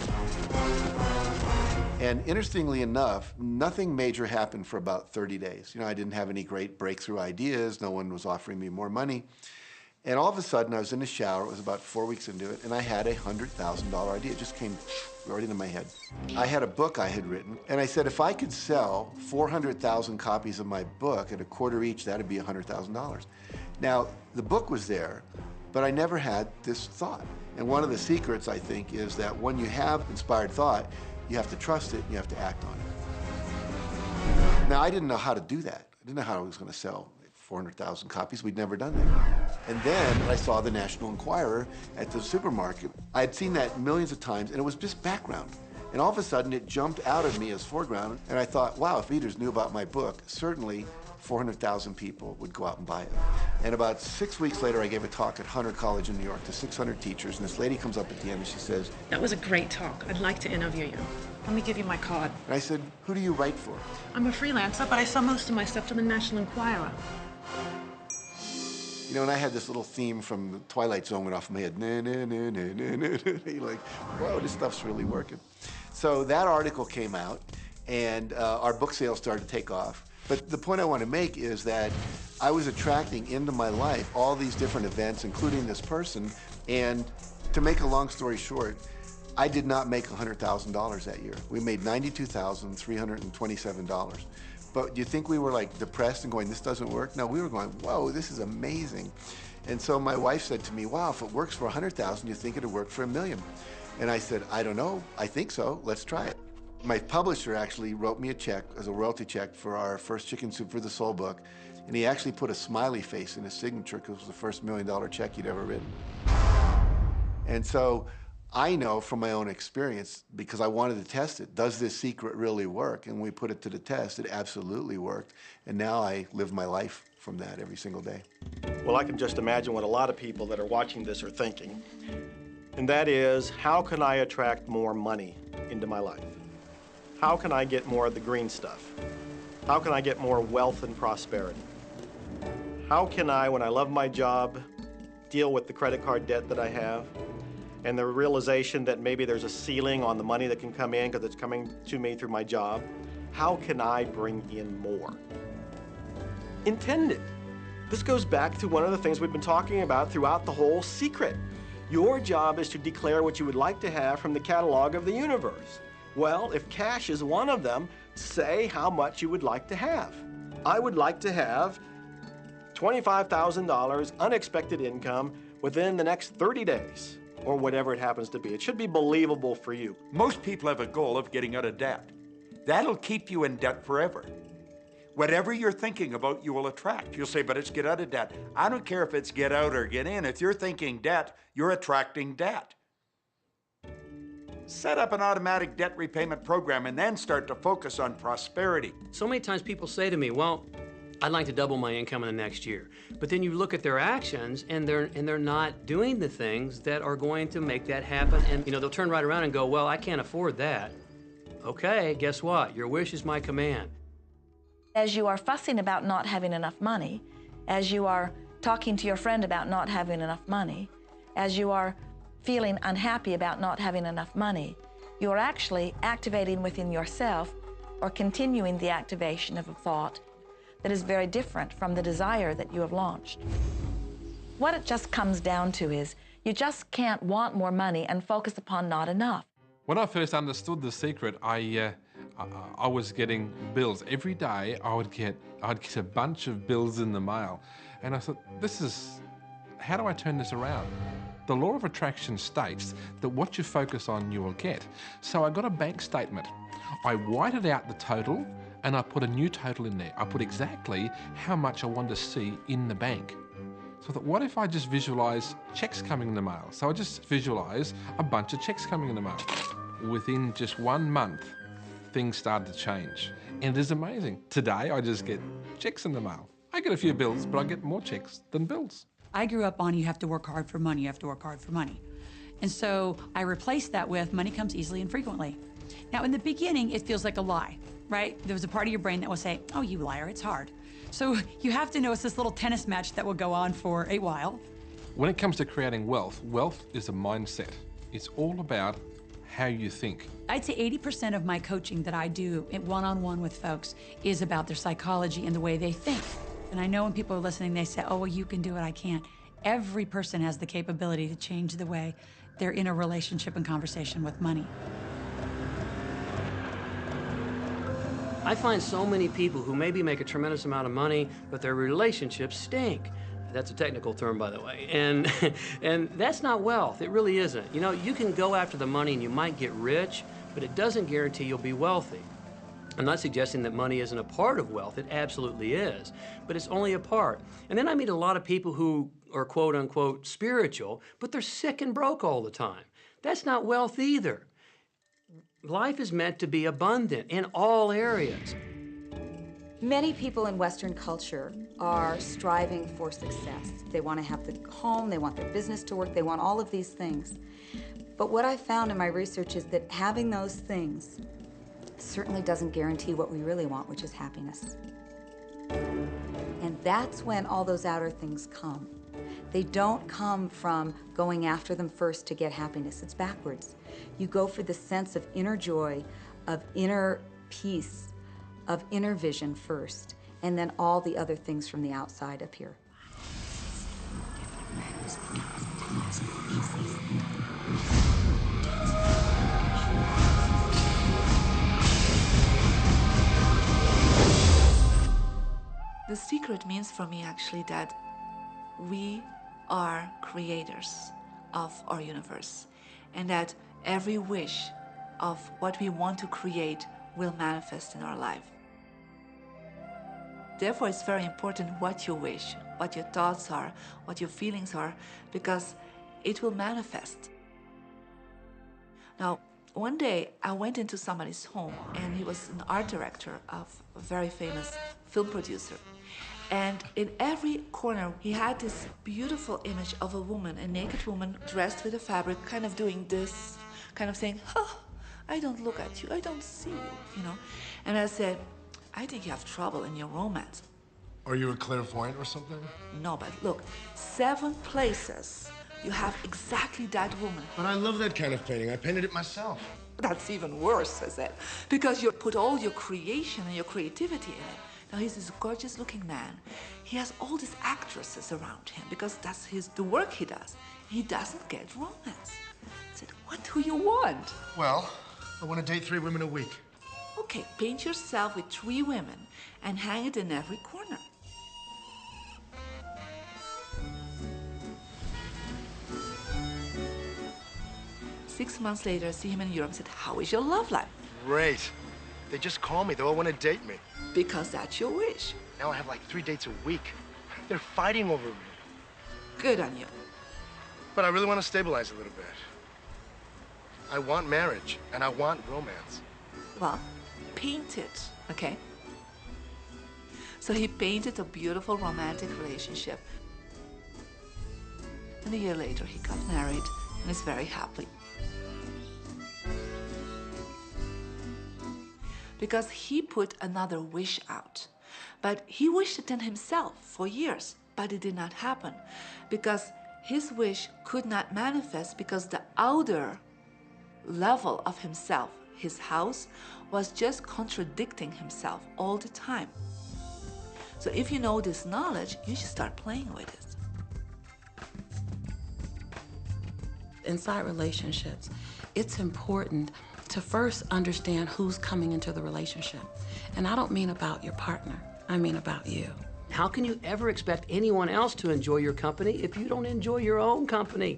And interestingly enough, nothing major happened for about 30 days. I didn't have any great breakthrough ideas. No one was offering me more money. And all of a sudden, I was in the shower, it was about 4 weeks into it, and I had a $100,000 idea. It just came right into my head. I had a book I had written, and I said, if I could sell 400,000 copies of my book at a quarter each, that'd be $100,000. Now, the book was there, but I never had this thought. And one of the secrets, I think, is that when you have inspired thought, you have to trust it, and you have to act on it. Now, I didn't know how to do that. I didn't know how I was going to sell 400,000 copies. We'd never done that. And then I saw the National Enquirer at the supermarket. I had seen that millions of times, and it was just background. And all of a sudden, it jumped out of me as foreground, and I thought, wow, if readers knew about my book, certainly 400,000 people would go out and buy it. And about 6 weeks later, I gave a talk at Hunter College in New York to 600 teachers, and this lady comes up at the end and she says, that was a great talk. I'd like to interview you. Let me give you my card. And I said, who do you write for? I'm a freelancer, but I sell most of my stuff to the National Enquirer. And I had this little theme from the Twilight Zone went off in my head. Na, na, na, na, na, na, na. You're like, whoa, this stuff's really working. So that article came out, and our book sales started to take off. But the point I want to make is that I was attracting into my life all these different events, including this person. And to make a long story short, I did not make $100,000 that year. We made $92,327. But do you think we were like depressed and going, this doesn't work? No, we were going, whoa, this is amazing. And so my wife said to me, wow, if it works for 100,000, you think it'd work for 1 million? And I said, I don't know, I think so, let's try it. My publisher actually wrote me a check as a royalty check for our first Chicken Soup for the Soul book. And he actually put a smiley face in his signature because it was the first $1 million check he'd ever written. And so I know from my own experience, because I wanted to test it, does this secret really work? And when we put it to the test, it absolutely worked. And now I live my life from that every single day. Well, I can just imagine what a lot of people that are watching this are thinking. And that is, how can I attract more money into my life? How can I get more of the green stuff? How can I get more wealth and prosperity? How can I, when I love my job, deal with the credit card debt that I have? And the realization that maybe there's a ceiling on the money that can come in because it's coming to me through my job. How can I bring in more? Intend it. This goes back to one of the things we've been talking about throughout the whole secret. Your job is to declare what you would like to have from the catalog of the universe. Well, if cash is one of them, say how much you would like to have. I would like to have $25,000 unexpected income within the next 30 days. or whatever it happens to be. It should be believable for you. Most people have a goal of getting out of debt. That'll keep you in debt forever. Whatever you're thinking about, you will attract. You'll say, but it's get out of debt. I don't care if it's get out or get in. If you're thinking debt, you're attracting debt. Set up an automatic debt repayment program and then start to focus on prosperity. So many times people say to me, well, I'd like to double my income in the next year. But then you look at their actions and they're not doing the things that are going to make that happen. And they'll turn right around and go, well, I can't afford that. Okay, guess what? Your wish is my command. As you are fussing about not having enough money, as you are talking to your friend about not having enough money, as you are feeling unhappy about not having enough money, you are actually activating within yourself or continuing the activation of a thought that is very different from the desire that you have launched. What it just comes down to is you just can't want more money and focus upon not enough. When I first understood The Secret, I was getting bills. Every day I'd get a bunch of bills in the mail. And I thought, how do I turn this around? The law of attraction states that what you focus on, you will get. So I got a bank statement. I whited out the total and I put a new total in there. I put exactly how much I wanted to see in the bank. So I thought, what if I just visualize checks coming in the mail? So I just visualize a bunch of checks coming in the mail. Within just 1 month, things started to change. And it is amazing. Today, I just get checks in the mail. I get a few bills, but I get more checks than bills. I grew up on you have to work hard for money, you have to work hard for money. And so I replaced that with money comes easily and frequently. Now, in the beginning, it feels like a lie, right? There was a part of your brain that will say, oh, you liar, it's hard. So you have to know it's this little tennis match that will go on for a while. When it comes to creating wealth, wealth is a mindset. It's all about how you think. I'd say 80% of my coaching that I do one-on-one with folks is about their psychology and the way they think. And I know when people are listening, they say, oh, well, you can do it, I can't. Every person has the capability to change the way they're in a relationship and conversation with money. I find so many people who maybe make a tremendous amount of money, but their relationships stink. That's a technical term, by the way. And that's not wealth. It really isn't. You can go after the money and you might get rich, but it doesn't guarantee you'll be wealthy. I'm not suggesting that money isn't a part of wealth. It absolutely is, but it's only a part. And then I meet a lot of people who are quote unquote spiritual, but they're sick and broke all the time. That's not wealth either. Life is meant to be abundant in all areas. Many people in Western culture are striving for success. They want to have the home, they want their business to work, they want all of these things. But what I found in my research is that having those things certainly doesn't guarantee what we really want, which is happiness. And that's when all those outer things come. They don't come from going after them first to get happiness. It's backwards. You go for the sense of inner joy, of inner peace, of inner vision first, and then all the other things from the outside appear. The secret means for me actually that we are creators of our universe, and that every wish of what we want to create will manifest in our life. Therefore, it's very important what you wish, what your thoughts are, what your feelings are, because it will manifest. Now, one day I went into somebody's home, and he was an art director of a very famous film producer. And in every corner, he had this beautiful image of a woman, a naked woman dressed with a fabric, kind of doing this, kind of saying, oh, I don't look at you, I don't see you, And I said, I think you have trouble in your romance. Are you a clairvoyant or something? No, but look, 7 places you have exactly that woman. But I love that kind of painting. I painted it myself. That's even worse, I said, because you put all your creation and your creativity in it. Now, he's this gorgeous-looking man. He has all these actresses around him because that's the work he does. He doesn't get romance. I said, what do you want? Well, I want to date 3 women a week. Okay, paint yourself with 3 women and hang it in every corner. 6 months later, I see him in Europe and said, how is your love life? Great. They just call me. They all want to date me. Because that's your wish. Now I have like 3 dates a week. They're fighting over me. Good on you. But I really want to stabilize a little bit. I want marriage, and I want romance. Well, paint it, okay? So he painted a beautiful romantic relationship. And a year later, he got married and is very happy. Because he put another wish out. But he wished it in himself for years, but it did not happen. Because his wish could not manifest because the outer level of himself, his house, was just contradicting himself all the time. So if you know this knowledge, you should start playing with it. Inside relationships, it's important to first understand who's coming into the relationship. And I don't mean about your partner, I mean about you. How can you ever expect anyone else to enjoy your company if you don't enjoy your own company?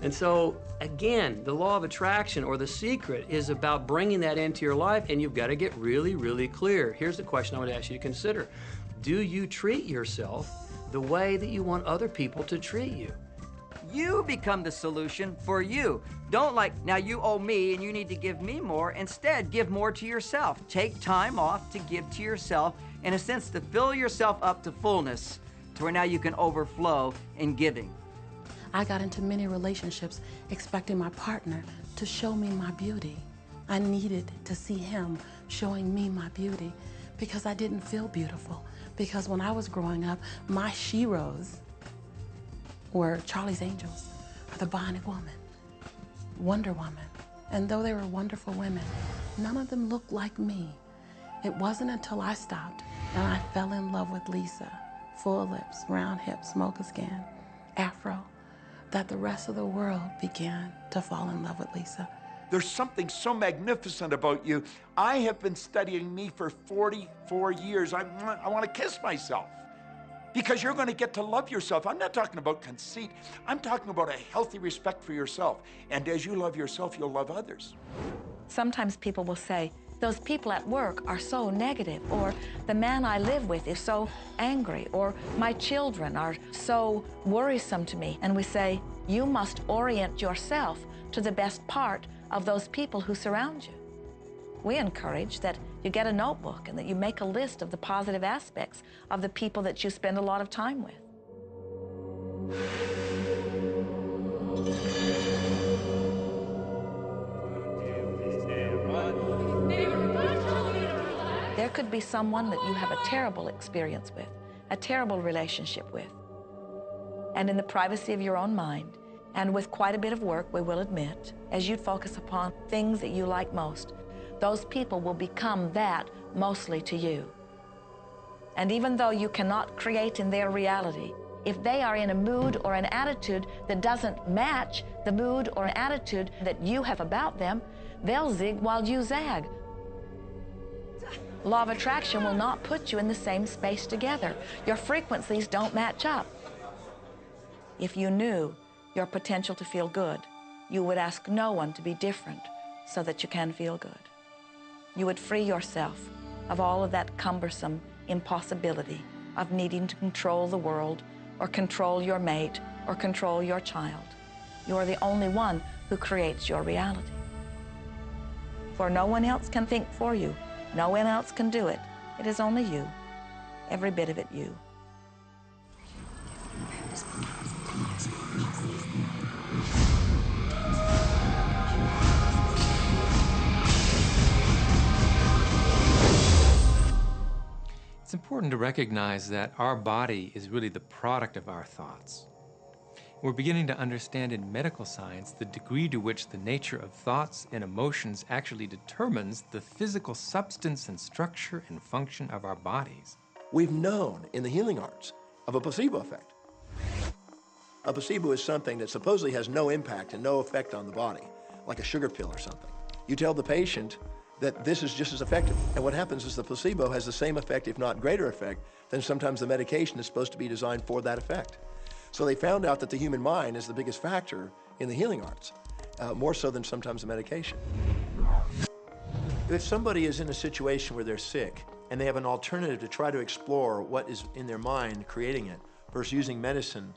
And so, again, the law of attraction or the secret is about bringing that into your life, and you've got to get really, really clear. Here's the question I would ask you to consider. Do you treat yourself the way that you want other people to treat you? You become the solution for you. Don't now you owe me and you need to give me more. Instead, give more to yourself. Take time off to give to yourself, in a sense, to fill yourself up to fullness, to where now you can overflow in giving. I got into many relationships expecting my partner to show me my beauty. I needed to see him showing me my beauty because I didn't feel beautiful. Because when I was growing up, my sheroes were Charlie's Angels, or the Bionic Woman, Wonder Woman. And though they were wonderful women, none of them looked like me. It wasn't until I stopped and I fell in love with Lisa, full lips, round hips, mocha skin, afro, that the rest of the world began to fall in love with Lisa. There's something so magnificent about you. I have been studying me for 44 years. I want to kiss myself. Because you're going to get to love yourself. I'm not talking about conceit. I'm talking about a healthy respect for yourself. And as you love yourself, you'll love others. Sometimes people will say, those people at work are so negative, or the man I live with is so angry, or my children are so worrisome to me. And we say, you must orient yourself to the best part of those people who surround you. We encourage that you get a notebook and that you make a list of the positive aspects of the people that you spend a lot of time with. There could be someone that you have a terrible experience with, a terrible relationship with. And in the privacy of your own mind, and with quite a bit of work, we will admit, as you focus upon things that you like most, those people will become that mostly to you. And even though you cannot create in their reality, if they are in a mood or an attitude that doesn't match the mood or an attitude that you have about them, they'll zig while you zag. Law of attraction will not put you in the same space together. Your frequencies don't match up. If you knew your potential to feel good, you would ask no one to be different so that you can feel good. You would free yourself of all of that cumbersome impossibility of needing to control the world or control your mate or control your child. You are the only one who creates your reality. For no one else can think for you. No one else can do it. It is only you, every bit of it you. It's important to recognize that our body is really the product of our thoughts. We're beginning to understand in medical science the degree to which the nature of thoughts and emotions actually determines the physical substance and structure and function of our bodies. We've known in the healing arts of a placebo effect. A placebo is something that supposedly has no impact and no effect on the body, like a sugar pill or something. You tell the patient that this is just as effective. And what happens is the placebo has the same effect, if not greater effect, than sometimes the medication is supposed to be designed for that effect. So they found out that the human mind is the biggest factor in the healing arts. more so than sometimes the medication. If somebody is in a situation where they're sick and they have an alternative to try to explore what is in their mind creating it versus using medicine,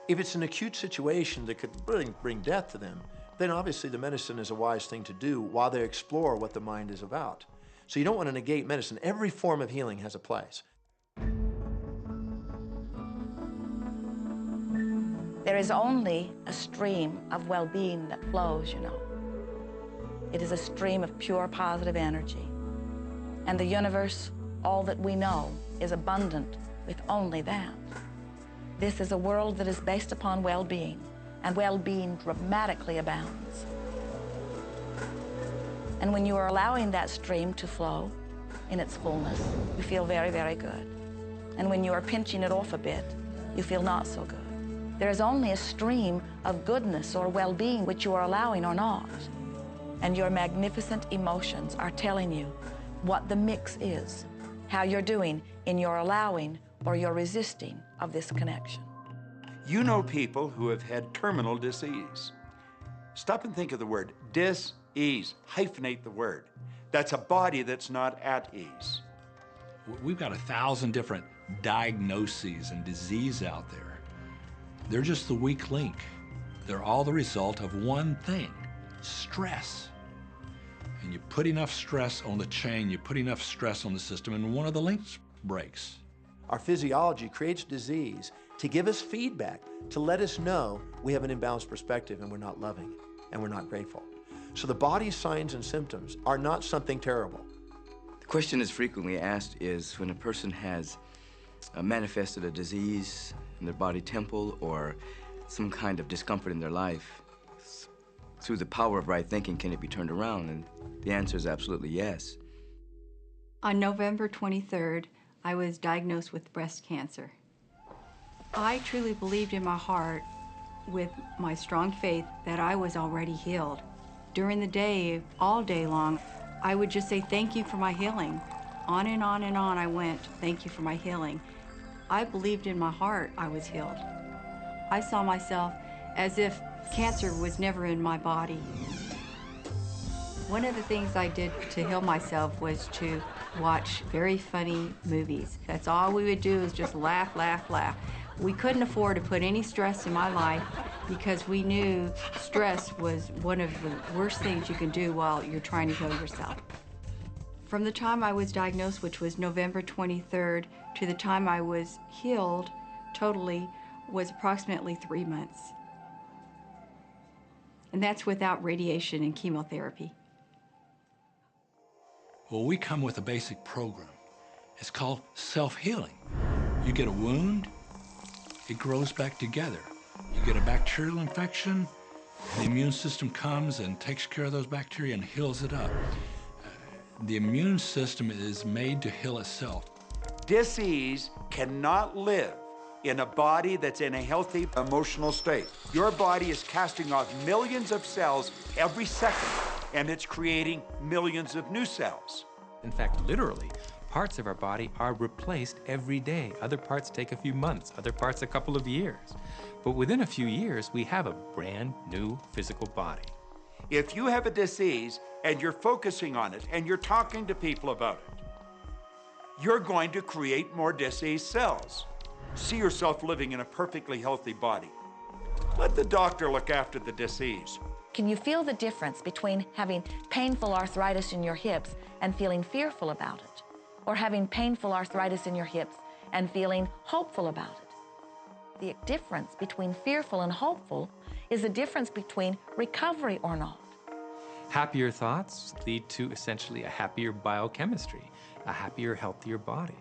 if it's an acute situation that could bring death to them, then obviously the medicine is a wise thing to do while they explore what the mind is about. So you don't want to negate medicine. Every form of healing has a place. There is only a stream of well-being that flows, you know. It is a stream of pure positive energy. And the universe, all that we know, is abundant with only that. This is a world that is based upon well-being, and well-being dramatically abounds. And when you are allowing that stream to flow in its fullness, you feel very, very good. And when you are pinching it off a bit, you feel not so good. There is only a stream of goodness or well-being which you are allowing or not. And your magnificent emotions are telling you what the mix is, how you're doing in your allowing or your resisting of this connection. You know people who have had terminal disease. Stop and think of the word dis-ease. Hyphenate the word. That's a body that's not at ease. We've got 1,000 different diagnoses and disease out there. They're just the weak link. They're all the result of one thing, stress. And you put enough stress on the chain, you put enough stress on the system, and one of the links breaks. Our physiology creates disease to give us feedback, to let us know we have an imbalanced perspective and we're not loving and we're not grateful. So the body's signs and symptoms are not something terrible. The question that's frequently asked is when a person has manifested a disease in their body temple or some kind of discomfort in their life, through the power of right thinking, can it be turned around? And the answer is absolutely yes. On November 23rd, I was diagnosed with breast cancer. I truly believed in my heart, with my strong faith, that I was already healed. During the day, all day long, I would just say, thank you for my healing. On and on and on I went, thank you for my healing. I believed in my heart I was healed. I saw myself as if cancer was never in my body. One of the things I did to heal myself was to watch very funny movies. That's all we would do is just laugh, laugh, laugh. We couldn't afford to put any stress in my life because we knew stress was one of the worst things you can do while you're trying to heal yourself. From the time I was diagnosed, which was November 23rd, to the time I was healed totally was approximately 3 months. And that's without radiation and chemotherapy. Well, we come with a basic program. It's called self-healing. You get a wound, it grows back together. You get a bacterial infection, the immune system comes and takes care of those bacteria and heals it up. The immune system is made to heal itself. Dis-ease cannot live in a body that's in a healthy emotional state. Your body is casting off millions of cells every second, and it's creating millions of new cells. In fact, literally, parts of our body are replaced every day. Other parts take a few months, other parts a couple of years. But within a few years, we have a brand new physical body. If you have a disease and you're focusing on it and you're talking to people about it, you're going to create more disease cells. See yourself living in a perfectly healthy body. Let the doctor look after the disease. Can you feel the difference between having painful arthritis in your hips and feeling fearful about it, or having painful arthritis in your hips and feeling hopeful about it? The difference between fearful and hopeful is the difference between recovery or not. Happier thoughts lead to essentially a happier biochemistry, a happier, healthier body.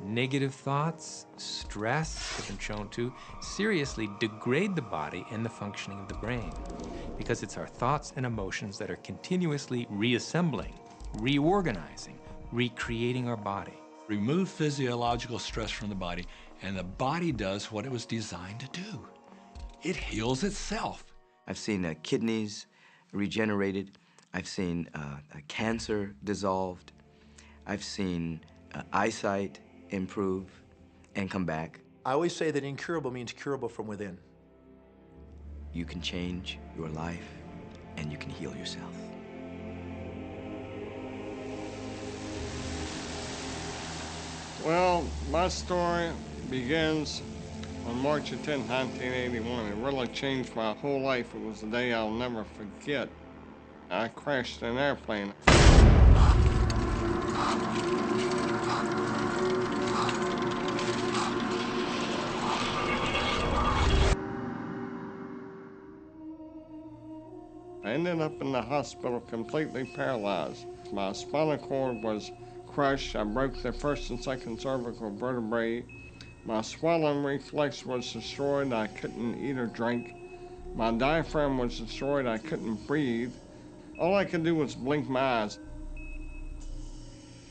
Negative thoughts, stress, has been shown to seriously degrade the body and the functioning of the brain, because it's our thoughts and emotions that are continuously reassembling, reorganizing, recreating our body. Remove physiological stress from the body, and the body does what it was designed to do. It heals itself. I've seen kidneys regenerated. I've seen cancer dissolved. I've seen eyesight improve and come back. I always say that incurable means curable from within. You can change your life and you can heal yourself. Well, my story begins on March 10, 1981. It really changed my whole life. It was a day I'll never forget. I crashed an airplane. I ended up in the hospital completely paralyzed. My spinal cord was crushed. I broke the first and second cervical vertebrae. My swallowing reflex was destroyed. I couldn't eat or drink. My diaphragm was destroyed. I couldn't breathe. All I could do was blink my eyes.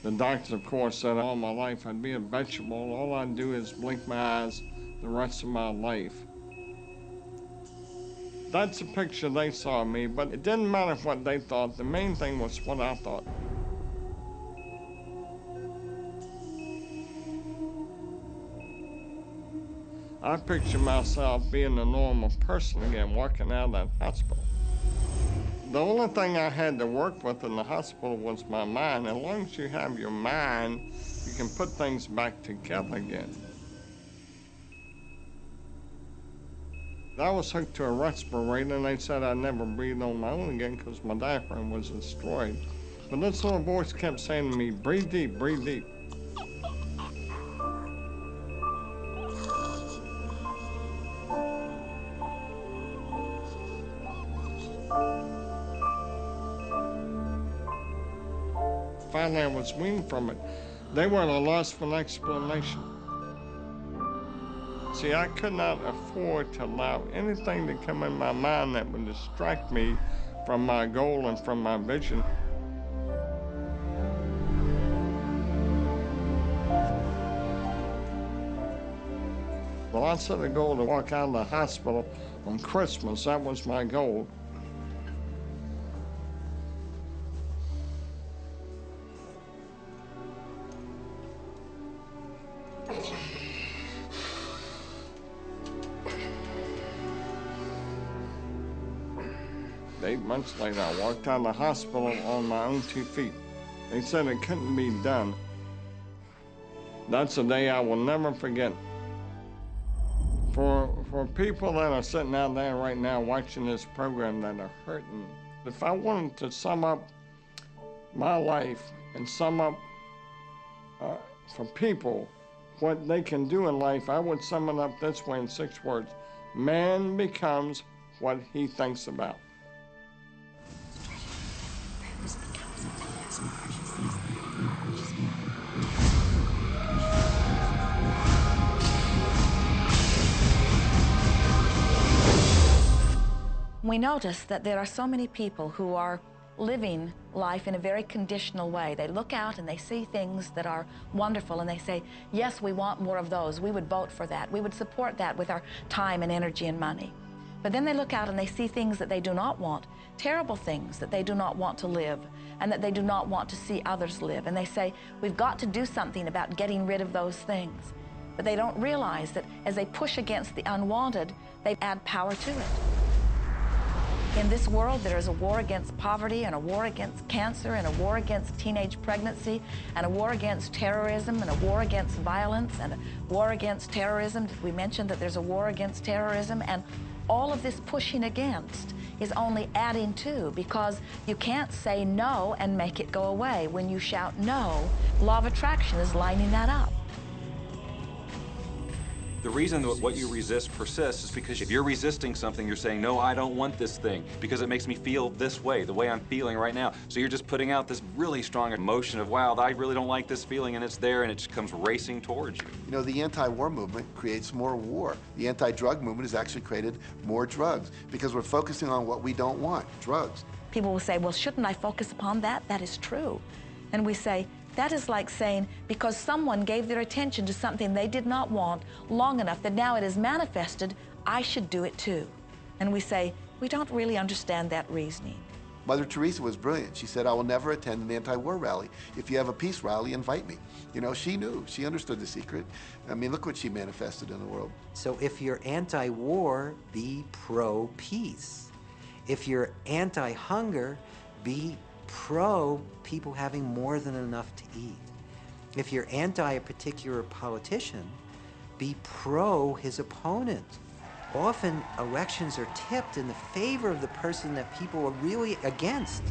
The doctors, of course, said all my life I'd be a vegetable. All I'd do is blink my eyes the rest of my life. That's the picture they saw of me, but it didn't matter what they thought. The main thing was what I thought. I picture myself being a normal person again, walking out of that hospital. The only thing I had to work with in the hospital was my mind. As long as you have your mind, you can put things back together again. I was hooked to a respirator, and they said I'd never breathe on my own again because my diaphragm was destroyed. But this little voice kept saying to me, breathe deep, breathe deep. Finally, I was weaned from it. They were at a loss for an explanation. See, I could not afford to allow anything to come in my mind that would distract me from my goal and from my vision. Well, I set a goal to walk out of the hospital on Christmas. That was my goal. Months later, I walked out of the hospital on my own 2 feet. They said it couldn't be done. That's a day I will never forget. For people that are sitting out there right now watching this program that are hurting, if I wanted to sum up my life and sum up for people what they can do in life, I would sum it up this way in 6 words. Man becomes what he thinks about. We notice that there are so many people who are living life in a very conditional way. They look out and they see things that are wonderful and they say, yes, we want more of those. We would vote for that. We would support that with our time and energy and money. But then they look out and they see things that they do not want, terrible things that they do not want to live and that they do not want to see others live. And they say, we've got to do something about getting rid of those things. But they don't realize that as they push against the unwanted, they add power to it. In this world, there is a war against poverty and a war against cancer and a war against teenage pregnancy and a war against terrorism and a war against violence and a war against terrorism. Did we mention that there's a war against terrorism? And all of this pushing against is only adding to, because you can't say no and make it go away. When you shout no, law of attraction is lining that up. The reason that what you resist persists is because if you're resisting something, you're saying, no, I don't want this thing because it makes me feel this way, the way I'm feeling right now. So you're just putting out this really strong emotion of, wow, I really don't like this feeling, and it's there, and it just comes racing towards you. You know, the anti-war movement creates more war. The anti-drug movement has actually created more drugs because we're focusing on what we don't want, drugs. People will say, well, shouldn't I focus upon that? That is true. And we say, that is like saying, because someone gave their attention to something they did not want long enough that now it is manifested, I should do it too. And we say, we don't really understand that reasoning. Mother Teresa was brilliant. She said, I will never attend an anti-war rally. If you have a peace rally, invite me. You know, she knew. She understood the secret. I mean, look what she manifested in the world. So if you're anti-war, be pro-peace. If you're anti-hunger, be pro people having more than enough to eat. If you're anti a particular politician, be pro his opponent. Often elections are tipped in the favor of the person that people are really against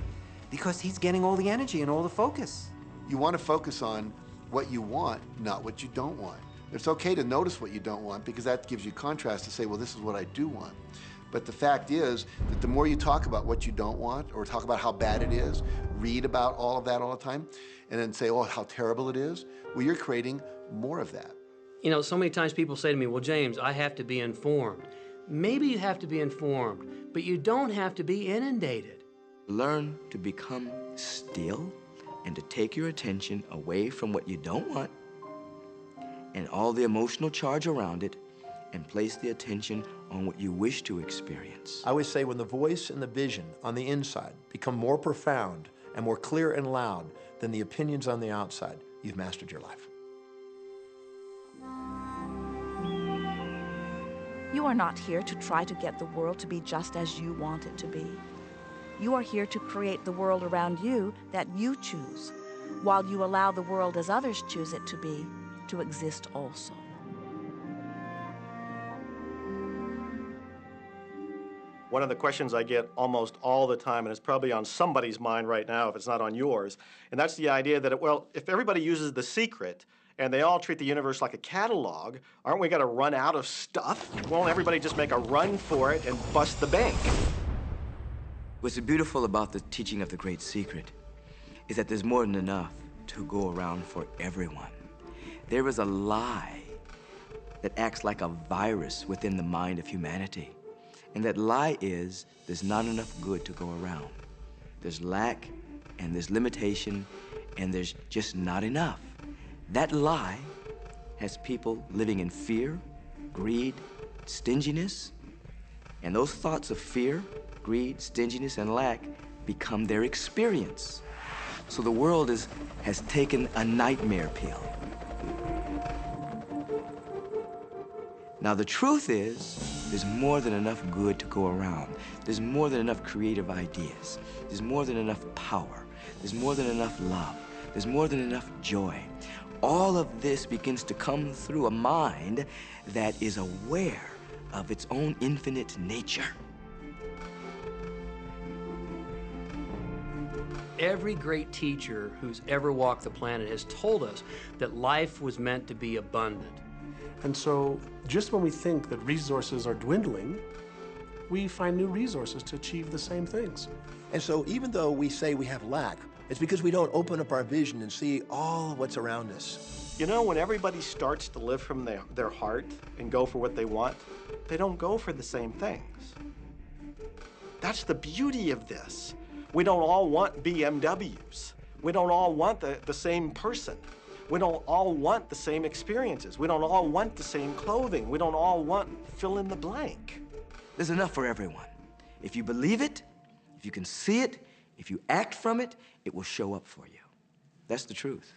because he's getting all the energy and all the focus. You want to focus on what you want, not what you don't want. It's okay to notice what you don't want because that gives you contrast to say, well, this is what I do want. But the fact is that the more you talk about what you don't want or talk about how bad it is, read about all of that all the time, and then say, oh, how terrible it is, well, you're creating more of that. You know, so many times people say to me, well, James, I have to be informed. Maybe you have to be informed, but you don't have to be inundated. Learn to become still and to take your attention away from what you don't want and all the emotional charge around it and place the attention on what you wish to experience. I always say when the voice and the vision on the inside become more profound and more clear and loud than the opinions on the outside, you've mastered your life. You are not here to try to get the world to be just as you want it to be. You are here to create the world around you that you choose, while you allow the world as others choose it to be, to exist also. One of the questions I get almost all the time, and it's probably on somebody's mind right now if it's not on yours, and that's the idea that, well, if everybody uses The Secret and they all treat the universe like a catalog, aren't we going to run out of stuff? Won't everybody just make a run for it and bust the bank? What's beautiful about the teaching of the Great Secret is that there's more than enough to go around for everyone. There is a lie that acts like a virus within the mind of humanity. And that lie is there's not enough good to go around. There's lack, and there's limitation, and there's just not enough. That lie has people living in fear, greed, stinginess, and those thoughts of fear, greed, stinginess, and lack become their experience. So the world has taken a nightmare pill. Now the truth is, there's more than enough good to go around. There's more than enough creative ideas. There's more than enough power. There's more than enough love. There's more than enough joy. All of this begins to come through a mind that is aware of its own infinite nature. Every great teacher who's ever walked the planet has told us that life was meant to be abundant. And so just when we think that resources are dwindling, we find new resources to achieve the same things. And so even though we say we have lack, it's because we don't open up our vision and see all what's around us. You know, when everybody starts to live from their heart and go for what they want, they don't go for the same things. That's the beauty of this. We don't all want BMWs. We don't all want the same person. We don't all want the same experiences. We don't all want the same clothing. We don't all want fill in the blank. There's enough for everyone. If you believe it, if you can see it, if you act from it, it will show up for you. That's the truth.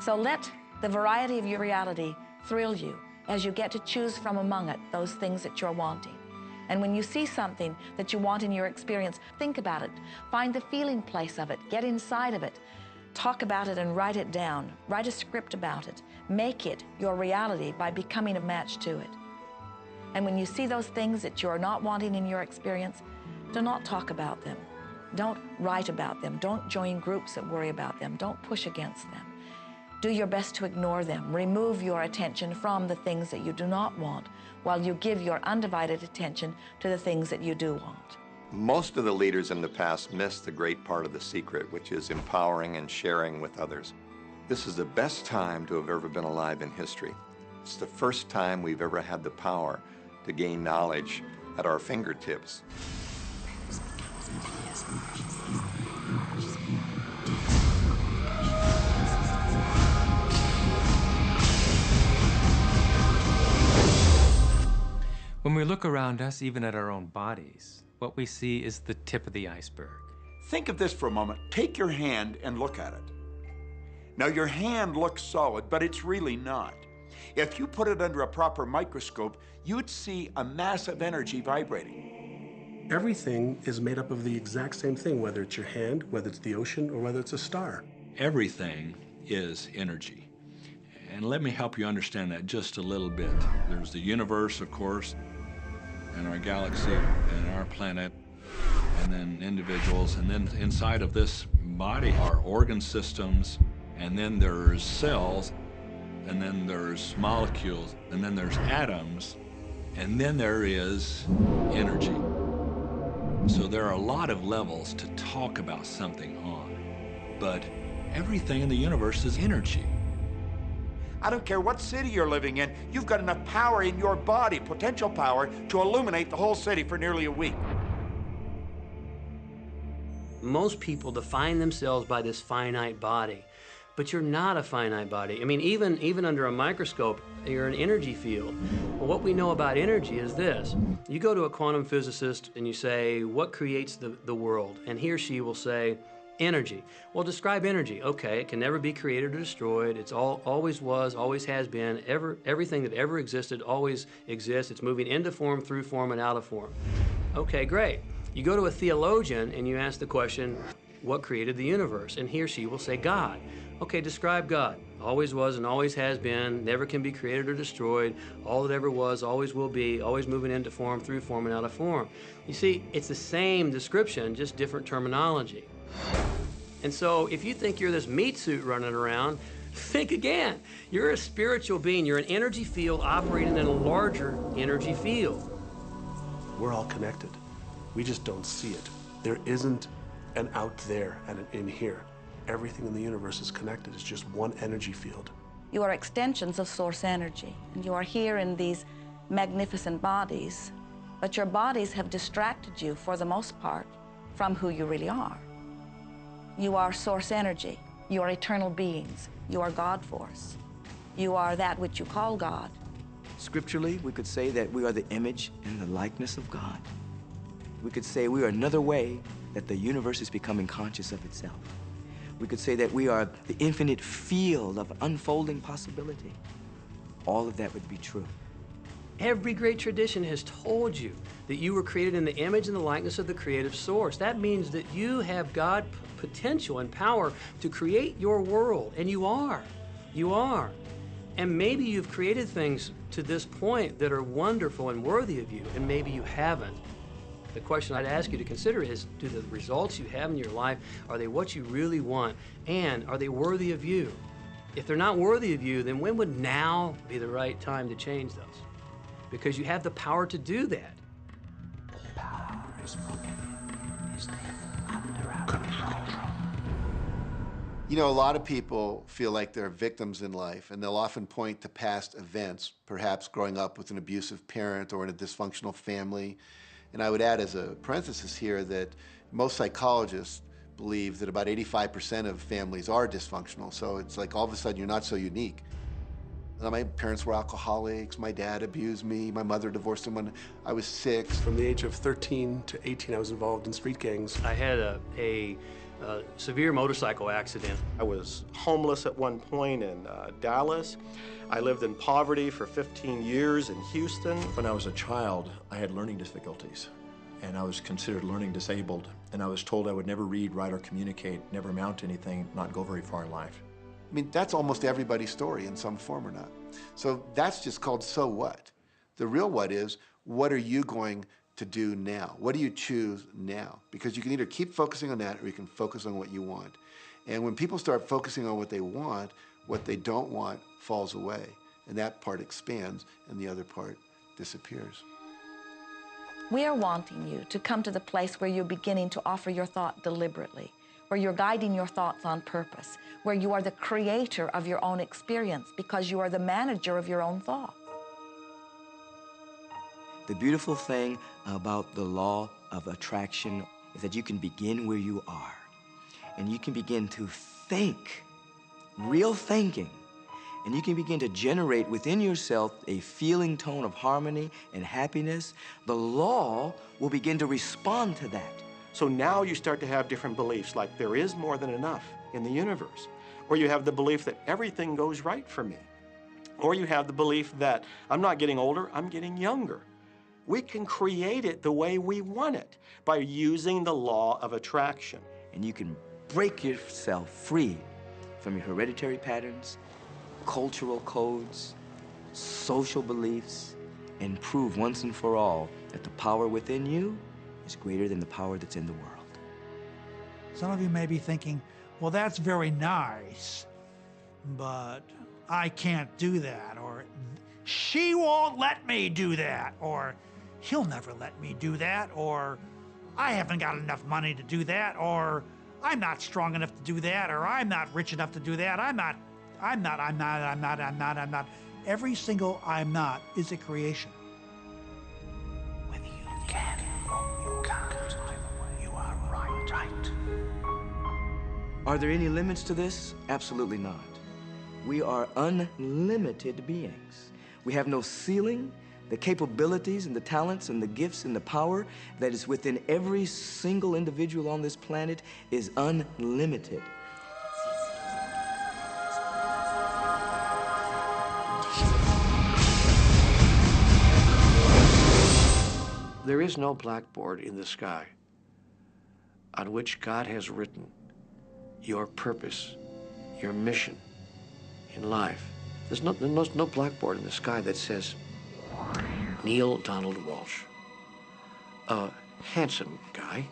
So let the variety of your reality thrill you as you get to choose from among it those things that you're wanting. And when you see something that you want in your experience, think about it. Find the feeling place of it. Get inside of it. Talk about it and write it down. Write a script about it. Make it your reality by becoming a match to it. And when you see those things that you're not wanting in your experience, do not talk about them. Don't write about them. Don't join groups that worry about them. Don't push against them. Do your best to ignore them. Remove your attention from the things that you do not want while you give your undivided attention to the things that you do want. Most of the leaders in the past missed the great part of the secret, which is empowering and sharing with others. This is the best time to have ever been alive in history. It's the first time we've ever had the power to gain knowledge at our fingertips. When we look around us, even at our own bodies, what we see is the tip of the iceberg. Think of this for a moment. Take your hand and look at it. Now, your hand looks solid, but it's really not. If you put it under a proper microscope, you'd see a massive energy vibrating. Everything is made up of the exact same thing, whether it's your hand, whether it's the ocean, or whether it's a star. Everything is energy. And let me help you understand that just a little bit. There's the universe, of course, and our galaxy, and our planet, and then individuals, and then inside of this body are organ systems, and then there's cells, and then there's molecules, and then there's atoms, and then there is energy. So there are a lot of levels to talk about something on, but everything in the universe is energy. I don't care what city you're living in, you've got enough power in your body, potential power, to illuminate the whole city for nearly a week. Most people define themselves by this finite body, but you're not a finite body. I mean, even under a microscope, you're an energy field. Well, what we know about energy is this. You go to a quantum physicist and you say, what creates the world? And he or she will say, energy. Well, describe energy. Okay, it can never be created or destroyed. It's always was, always has been. Everything that ever existed always exists. It's moving into form, through form, and out of form. Okay, great. You go to a theologian and you ask the question, what created the universe? And he or she will say, God. Okay, describe God. Always was and always has been, never can be created or destroyed, all that ever was, always will be, always moving into form, through form, and out of form. You see, it's the same description, just different terminology. And so if you think you're this meat suit running around, think again. You're a spiritual being. You're an energy field operating in a larger energy field. We're all connected. We just don't see it. There isn't an out there and an in here. Everything in the universe is connected. It's just one energy field. You are extensions of source energy, and you are here in these magnificent bodies, but your bodies have distracted you, for the most part, from who you really are. You are source energy. You are eternal beings. You are God force. You are that which you call God. Scripturally, we could say that we are the image and the likeness of God. We could say we are another way that the universe is becoming conscious of itself. We could say that we are the infinite field of unfolding possibility. All of that would be true. Every great tradition has told you that you were created in the image and the likeness of the creative source. That means that you have God potential and power to create your world, and you are. You are. And maybe you've created things to this point that are wonderful and worthy of you, and maybe you haven't. The question I'd ask you to consider is, do the results you have in your life, are they what you really want? And are they worthy of you? If they're not worthy of you, then when would now be the right time to change those? Because you have the power to do that. The power is broken. Is under our control. You know, a lot of people feel like they're victims in life, and they'll often point to past events, perhaps growing up with an abusive parent or in a dysfunctional family. And I would add as a parenthesis here that most psychologists believe that about 85% of families are dysfunctional. So it's like all of a sudden you're not so unique. My parents were alcoholics, my dad abused me, my mother divorced him when I was 6. From the age of 13 to 18, I was involved in street gangs. I had a severe motorcycle accident. I was homeless at one point in Dallas. I lived in poverty for 15 years in Houston. When I was a child, I had learning difficulties, and I was considered learning disabled, and I was told I would never read, write, or communicate, never amount to anything, not go very far in life. I mean, that's almost everybody's story in some form or not. So that's just called so what. The real what is, what are you going to do now? What do you choose now? Because you can either keep focusing on that or you can focus on what you want. And when people start focusing on what they want, what they don't want falls away. And that part expands and the other part disappears. We are wanting you to come to the place where you're beginning to offer your thought deliberately, where you're guiding your thoughts on purpose, where you are the creator of your own experience because you are the manager of your own thoughts. The beautiful thing about the law of attraction is that you can begin where you are, and you can begin to think, real thinking, and you can begin to generate within yourself a feeling tone of harmony and happiness. The law will begin to respond to that. So now you start to have different beliefs, like there is more than enough in the universe, or you have the belief that everything goes right for me, Or you have the belief that I'm not getting older, I'm getting younger. We can create it the way we want it by using the law of attraction. And you can break yourself free from your hereditary patterns, cultural codes, social beliefs, and prove once and for all that the power within you is greater than the power that's in the world. Some of you may be thinking, well, that's very nice, but I can't do that, or she won't let me do that, or he'll never let me do that, or I haven't got enough money to do that, or I'm not strong enough to do that, or I'm not rich enough to do that, I'm not. Every single I'm not is a creation. Whether you can or you can't, you are right. Are there any limits to this? Absolutely not. We are unlimited beings. We have no ceiling. The capabilities and the talents and the gifts and the power that is within every single individual on this planet is unlimited. There is no blackboard in the sky on which God has written your purpose, your mission in life. There's no blackboard in the sky that says, Neil Donald Walsh, a handsome guy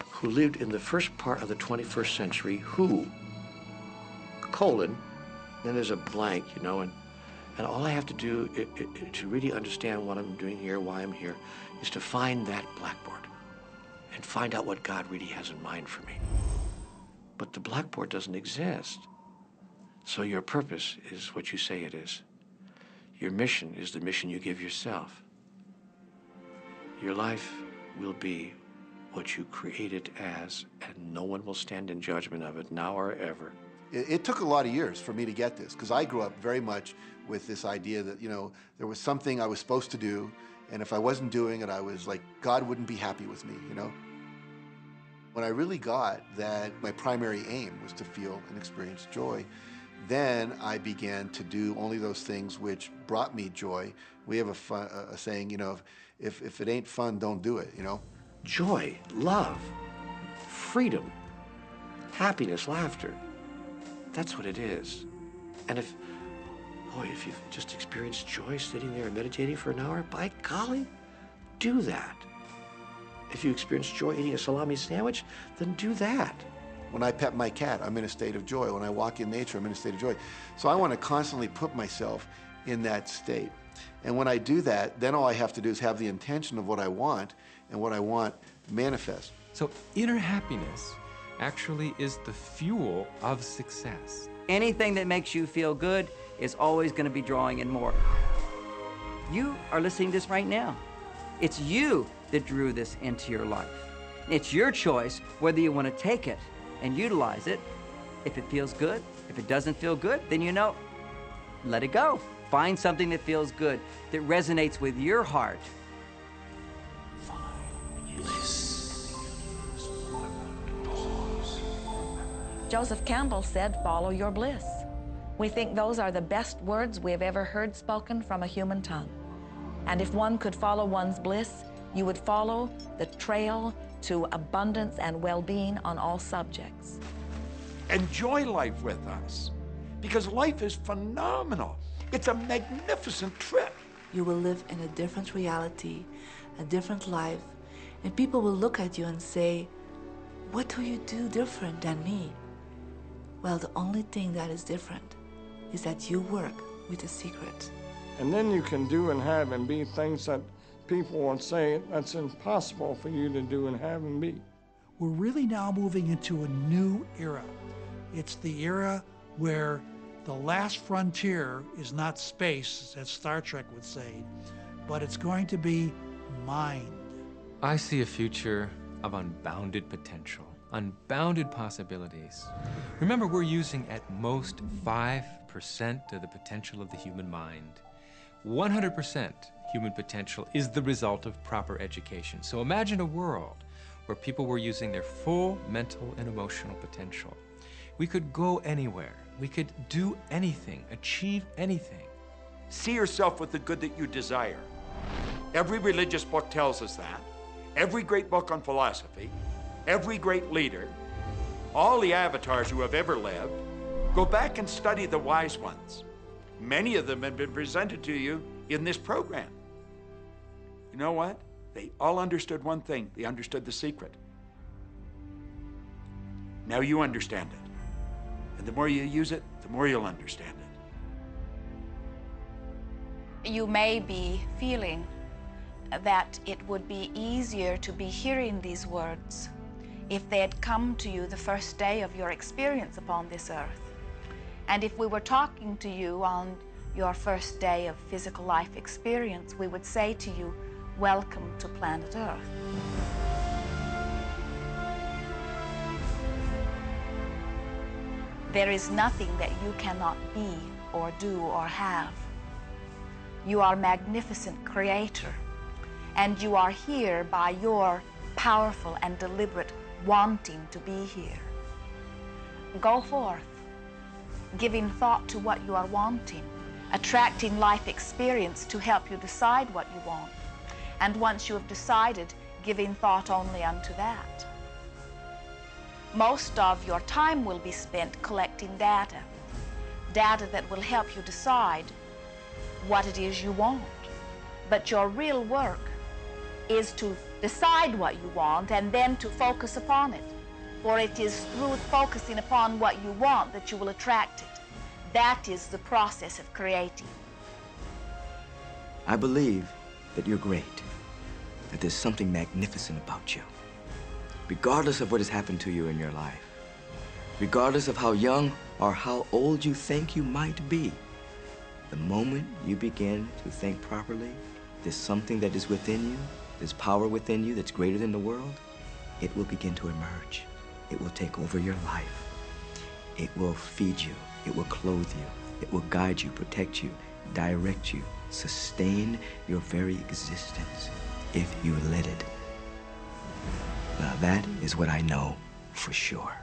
who lived in the first part of the 21st century, who, colon, then there's a blank, you know, and all I have to do to really understand what I'm doing here, why I'm here, is to find that blackboard and find out what God really has in mind for me. But the blackboard doesn't exist. So your purpose is what you say it is. Your mission is the mission you give yourself. Your life will be what you create it as, and no one will stand in judgment of it, now or ever. It took a lot of years for me to get this, because I grew up very much with this idea that, you know, there was something I was supposed to do, and if I wasn't doing it, I was like, God wouldn't be happy with me, you know? When I really got that my primary aim was to feel and experience joy, then I began to do only those things which brought me joy. We have a saying, you know, if it ain't fun, don't do it, you know? Joy, love, freedom, happiness, laughter. That's what it is. And if you've just experienced joy sitting there and meditating for an hour, by golly, do that. If you experience joy eating a salami sandwich, then do that. When I pet my cat, I'm in a state of joy. When I walk in nature, I'm in a state of joy. So I want to constantly put myself in that state. And when I do that, then all I have to do is have the intention of what I want, and what I want manifest. So inner happiness actually is the fuel of success. Anything that makes you feel good is always going to be drawing in more. You are listening to this right now. It's you that drew this into your life. It's your choice whether you want to take it and utilize it. If it feels good, if it doesn't feel good, then you know, let it go. Find something that feels good, that resonates with your heart. Joseph Campbell said, "Follow your bliss." We think those are the best words we have ever heard spoken from a human tongue. And if one could follow one's bliss, you would follow the trail to abundance and well-being on all subjects. Enjoy life with us, because life is phenomenal. It's a magnificent trip. You will live in a different reality, a different life, and people will look at you and say, "What do you do different than me?" Well, the only thing that is different is that you work with the secret. And then you can do and have and be things that people would say that's impossible for you to do and have and be. We're really now moving into a new era. It's the era where the last frontier is not space, as Star Trek would say, but it's going to be mind. I see a future of unbounded potential, unbounded possibilities. Remember, we're using at most 5% of the potential of the human mind. 100% human potential is the result of proper education. So imagine a world where people were using their full mental and emotional potential. We could go anywhere. We could do anything, achieve anything. See yourself with the good that you desire. Every religious book tells us that. Every great book on philosophy, every great leader, all the avatars who have ever lived. Go back and study the wise ones. Many of them have been presented to you in this program. You know what? They all understood one thing. They understood the secret. Now you understand it. And the more you use it, the more you'll understand it. You may be feeling that it would be easier to be hearing these words if they had come to you the first day of your experience upon this earth. And if we were talking to you on your first day of physical life experience, we would say to you, welcome to planet Earth. There is nothing that you cannot be or do or have. You are a magnificent creator, and you are here by your powerful and deliberate wanting to be here. Go forth, giving thought to what you are wanting, attracting life experience to help you decide what you want. And once you have decided, giving thought only unto that. Most of your time will be spent collecting data that will help you decide what it is you want. But your real work is to decide what you want and then to focus upon it. For it is through focusing upon what you want that you will attract it. That is the process of creating. I believe that you're great, that there's something magnificent about you. Regardless of what has happened to you in your life, regardless of how young or how old you think you might be, the moment you begin to think properly, there's something that is within you, there's power within you that's greater than the world, it will begin to emerge. It will take over your life. It will feed you. It will clothe you. It will guide you, protect you, direct you, sustain your very existence if you let it. Now that is what I know for sure.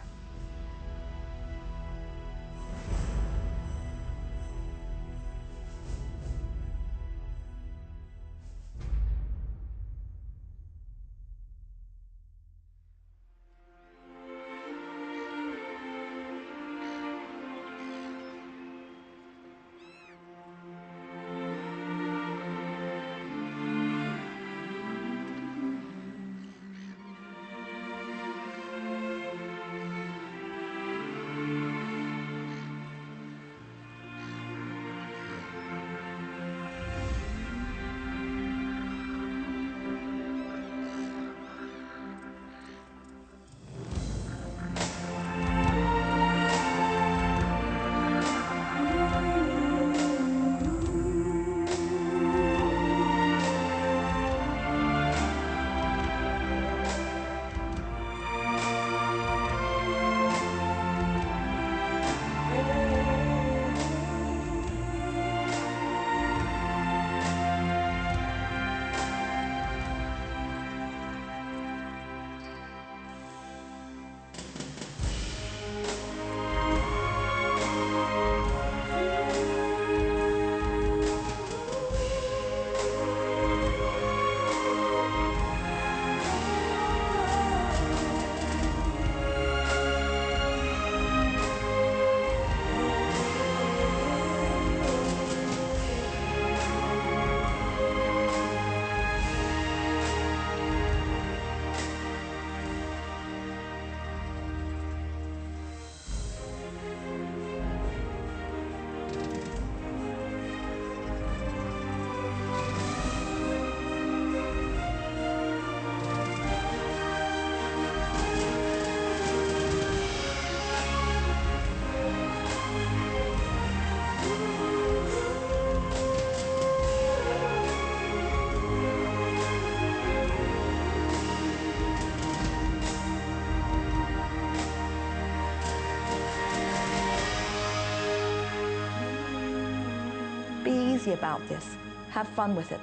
About this. Have fun with it.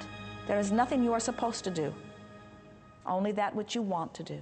There is nothing you are supposed to do, only that which you want to do.